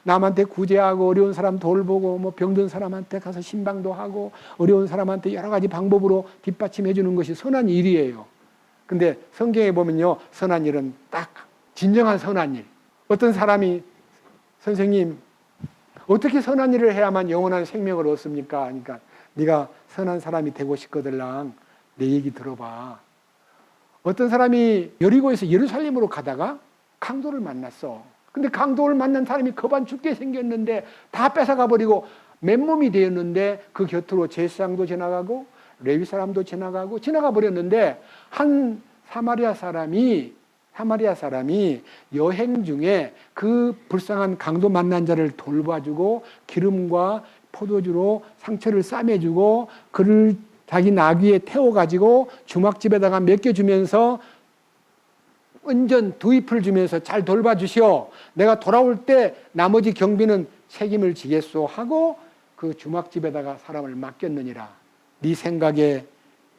남한테 구제하고 어려운 사람 돌보고 병든 사람한테 가서 신방도 하고 어려운 사람한테 여러 가지 방법으로 뒷받침해 주는 것이 선한 일이에요. 근데 성경에 보면요, 선한 일은 딱 진정한 선한 일. 어떤 사람이 선생님, 어떻게 선한 일을 해야만 영원한 생명을 얻습니까? 그러니까 네가 선한 사람이 되고 싶거들랑 내 얘기 들어봐. 어떤 사람이 여리고에서 예루살렘으로 가다가 강도를 만났어. 근데 강도를 만난 사람이 거반 죽게 생겼는데 다 뺏어가 버리고 맨몸이 되었는데 그 곁으로 제사장도 지나가고 레위 사람도 지나가 버렸는데 한 사마리아 사람이 여행 중에 그 불쌍한 강도 만난 자를 돌봐주고 기름과 포도주로 상처를 싸매주고 그를 자기 나귀에 태워가지고 주막집에다가 맡겨주면서 은전 두입을 주면서 잘 돌봐주시오. 내가 돌아올 때 나머지 경비는 책임을 지겠소 하고 그 주막집에다가 사람을 맡겼느니라. 네 생각에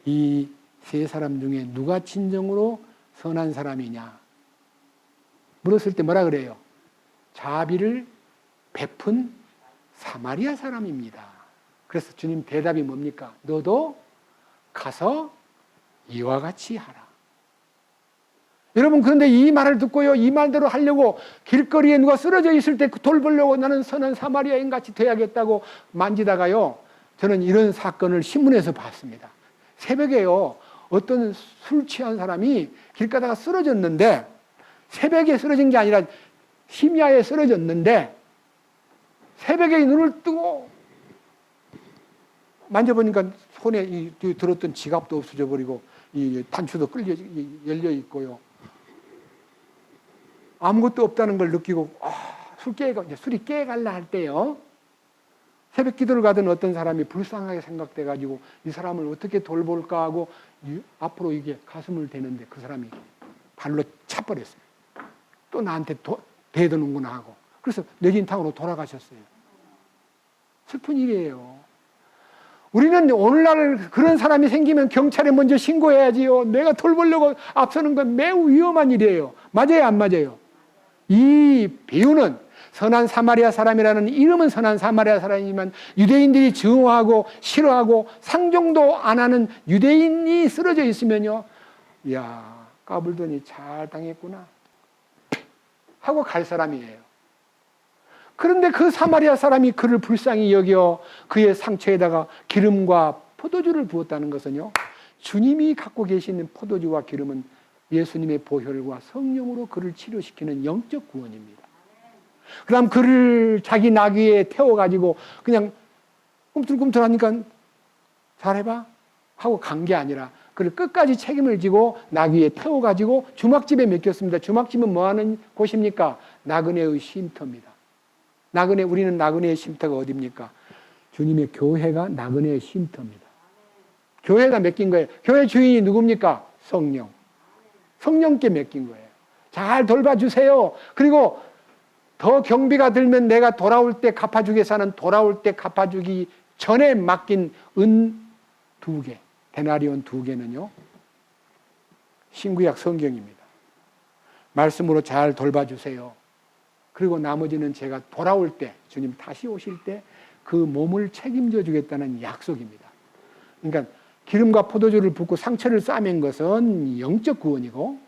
이 세 사람 중에 누가 진정으로 선한 사람이냐? 물었을 때 뭐라 그래요? 자비를 베푼 사마리아 사람입니다. 그래서 주님 대답이 뭡니까? 너도 가서 이와 같이 하라. 여러분, 그런데 이 말을 듣고요, 이 말대로 하려고 길거리에 누가 쓰러져 있을 때 돌보려고 나는 선한 사마리아인 같이 돼야겠다고 만지다가요, 저는 이런 사건을 신문에서 봤습니다. 새벽에요, 어떤 술 취한 사람이 길 가다가 쓰러졌는데, 새벽에 쓰러진 게 아니라 심야에 쓰러졌는데, 새벽에 눈을 뜨고 만져보니까 손에 들었던 지갑도 없어져 버리고 이 단추도 열려 있고요. 아무것도 없다는 걸 느끼고 술이 깨갈라 할 때요. 새벽 기도를 가던 어떤 사람이 불쌍하게 생각돼 가지고 이 사람을 어떻게 돌볼까 하고 앞으로 이게 가슴을 대는데 그 사람이 발로 차버렸어요. 또 나한테 대드는구나 하고. 그래서 뇌진탕으로 돌아가셨어요. 슬픈 일이에요. 우리는 오늘날 그런 사람이 생기면 경찰에 먼저 신고해야지요. 내가 돌보려고 앞서는 건 매우 위험한 일이에요. 맞아요, 안 맞아요? 이 비유는 선한 사마리아 사람이라는 이름은 선한 사마리아 사람이지만 유대인들이 증오하고 싫어하고 상종도 안 하는 유대인이 쓰러져 있으면요, 이야, 까불더니 잘 당했구나 하고 갈 사람이에요. 그런데 그 사마리아 사람이 그를 불쌍히 여겨 그의 상처에다가 기름과 포도주를 부었다는 것은요, 주님이 갖고 계시는 포도주와 기름은 예수님의 보혈과 성령으로 그를 치료시키는 영적 구원입니다. 그 다음 그를 자기 나귀에 태워가지고 그냥 꿈틀꿈틀하니까 잘해봐 하고 간 게 아니라 그를 끝까지 책임을 지고 나귀에 태워가지고 주막집에 맡겼습니다. 주막집은 뭐하는 곳입니까? 나그네의 쉼터입니다. 우리는 나그네의 쉼터가 어디입니까? 주님의 교회가 나그네의 쉼터입니다. 교회가 맡긴 거예요. 교회 주인이 누굽니까? 성령. 성령께 맡긴 거예요. 잘 돌봐주세요. 그리고 더 경비가 들면 내가 돌아올 때 갚아주겠어 하는 돌아올 때 갚아주기 전에 맡긴 은 2개, 데나리온 2개는요, 신구약 성경입니다. 말씀으로 잘 돌봐주세요. 그리고 나머지는 제가 돌아올 때, 주님 다시 오실 때 그 몸을 책임져 주겠다는 약속입니다. 그러니까 기름과 포도주를 붓고 상처를 싸맨 것은 영적 구원이고,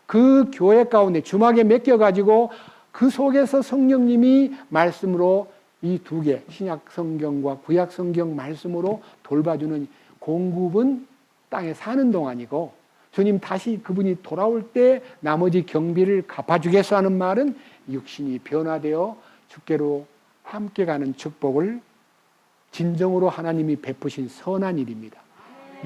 그 교회 가운데 주막에 맡겨가지고 그 속에서 성령님이 말씀으로 이 2개, 신약 성경과 구약 성경 말씀으로 돌봐주는 공급은 땅에 사는 동안이고, 주님 다시 그분이 돌아올 때 나머지 경비를 갚아주겠어 하는 말은 육신이 변화되어 주께로 함께 가는 축복을 진정으로 하나님이 베푸신 선한 일입니다.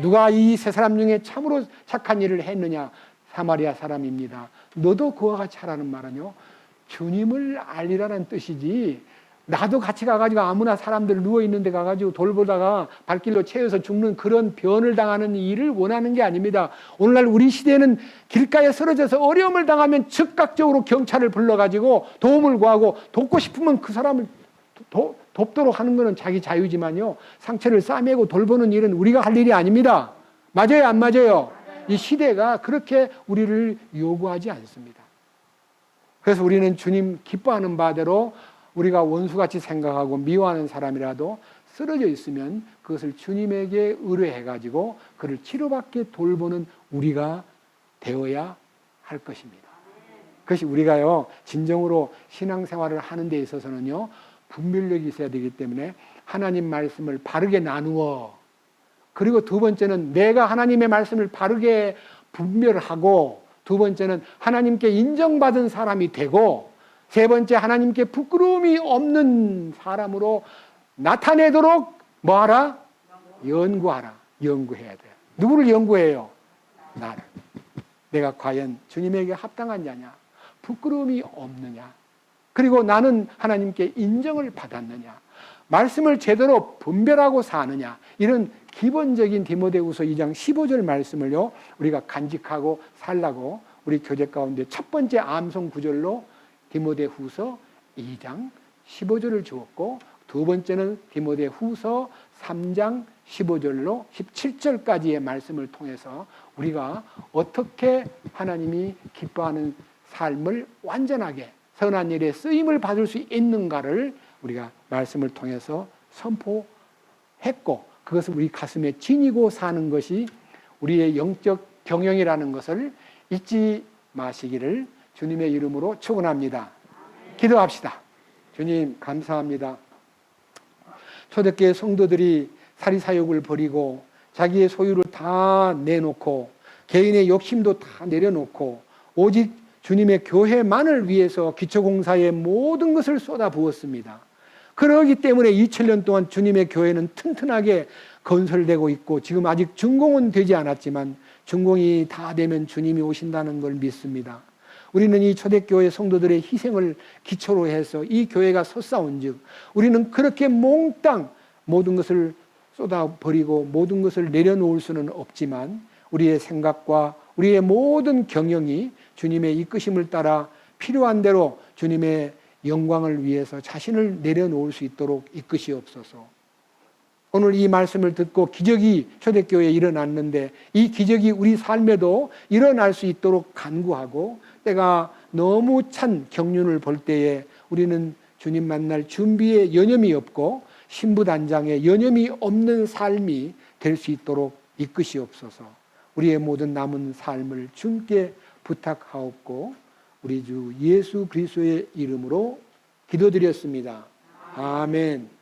누가 이 세 사람 중에 참으로 착한 일을 했느냐? 사마리아 사람입니다. 너도 그와 같이 하라는 말은요, 주님을 알리라는 뜻이지, 나도 같이 가가지고 아무나 사람들 누워있는 데 가가지고 돌보다가 발길로 채워서 죽는 그런 변을 당하는 일을 원하는 게 아닙니다. 오늘날 우리 시대에는 길가에 쓰러져서 어려움을 당하면 즉각적으로 경찰을 불러가지고 도움을 구하고, 돕고 싶으면 그 사람을 돕도록 하는 것은 자기 자유지만요, 상처를 싸매고 돌보는 일은 우리가 할 일이 아닙니다. 맞아요, 안 맞아요? 이 시대가 그렇게 우리를 요구하지 않습니다. 그래서 우리는 주님 기뻐하는 바대로 우리가 원수같이 생각하고 미워하는 사람이라도 쓰러져 있으면 그것을 주님에게 의뢰해가지고 그를 치료받게 돌보는 우리가 되어야 할 것입니다. 그것이 우리가요, 진정으로 신앙생활을 하는 데 있어서는요, 분별력이 있어야 되기 때문에 하나님 말씀을 바르게 나누어, 그리고 2번째는 내가 하나님의 말씀을 바르게 분별하고, 2번째는 하나님께 인정받은 사람이 되고, 3번째 하나님께 부끄러움이 없는 사람으로 나타내도록 뭐하라? 연구하라. 연구해야 돼요. 누구를 연구해요? 나를. 내가 과연 주님에게 합당한 자냐? 부끄러움이 없느냐? 그리고 나는 하나님께 인정을 받았느냐? 말씀을 제대로 분별하고 사느냐, 이런 기본적인 디모데후서 2장 15절 말씀을요 우리가 간직하고 살라고 우리 교재 가운데 첫 번째 암송 구절로 디모데후서 2장 15절을 주었고, 두 번째는 디모데후서 3장 15절로 17절까지의 말씀을 통해서 우리가 어떻게 하나님이 기뻐하는 삶을 완전하게 선한 일에 쓰임을 받을 수 있는가를 우리가 말씀을 통해서 선포했고, 그것을 우리 가슴에 지니고 사는 것이 우리의 영적 경영이라는 것을 잊지 마시기를 주님의 이름으로 축원합니다. 기도합시다. 주님 감사합니다. 초대교회 성도들이 사리사욕을 버리고 자기의 소유를 다 내놓고 개인의 욕심도 다 내려놓고 오직 주님의 교회만을 위해서 기초공사의 모든 것을 쏟아부었습니다. 그러기 때문에 2000년 동안 주님의 교회는 튼튼하게 건설되고 있고, 지금 아직 준공은 되지 않았지만 준공이 다 되면 주님이 오신다는 걸 믿습니다. 우리는 이 초대교회 성도들의 희생을 기초로 해서 이 교회가 솟아온즉 우리는 그렇게 몽땅 모든 것을 쏟아버리고 모든 것을 내려놓을 수는 없지만, 우리의 생각과 우리의 모든 경영이 주님의 이끄심을 따라 필요한 대로 주님의 영광을 위해서 자신을 내려놓을 수 있도록 이끄시옵소서. 오늘 이 말씀을 듣고 기적이 초대교회에 일어났는데 이 기적이 우리 삶에도 일어날 수 있도록 간구하고, 때가 너무 찬 경륜을 볼 때에 우리는 주님 만날 준비에 여념이 없고 신부단장에 여념이 없는 삶이 될 수 있도록 이끄시옵소서. 우리의 모든 남은 삶을 주님께 부탁하옵고 우리 주 예수 그리스도의 이름으로 기도드렸습니다. 아멘.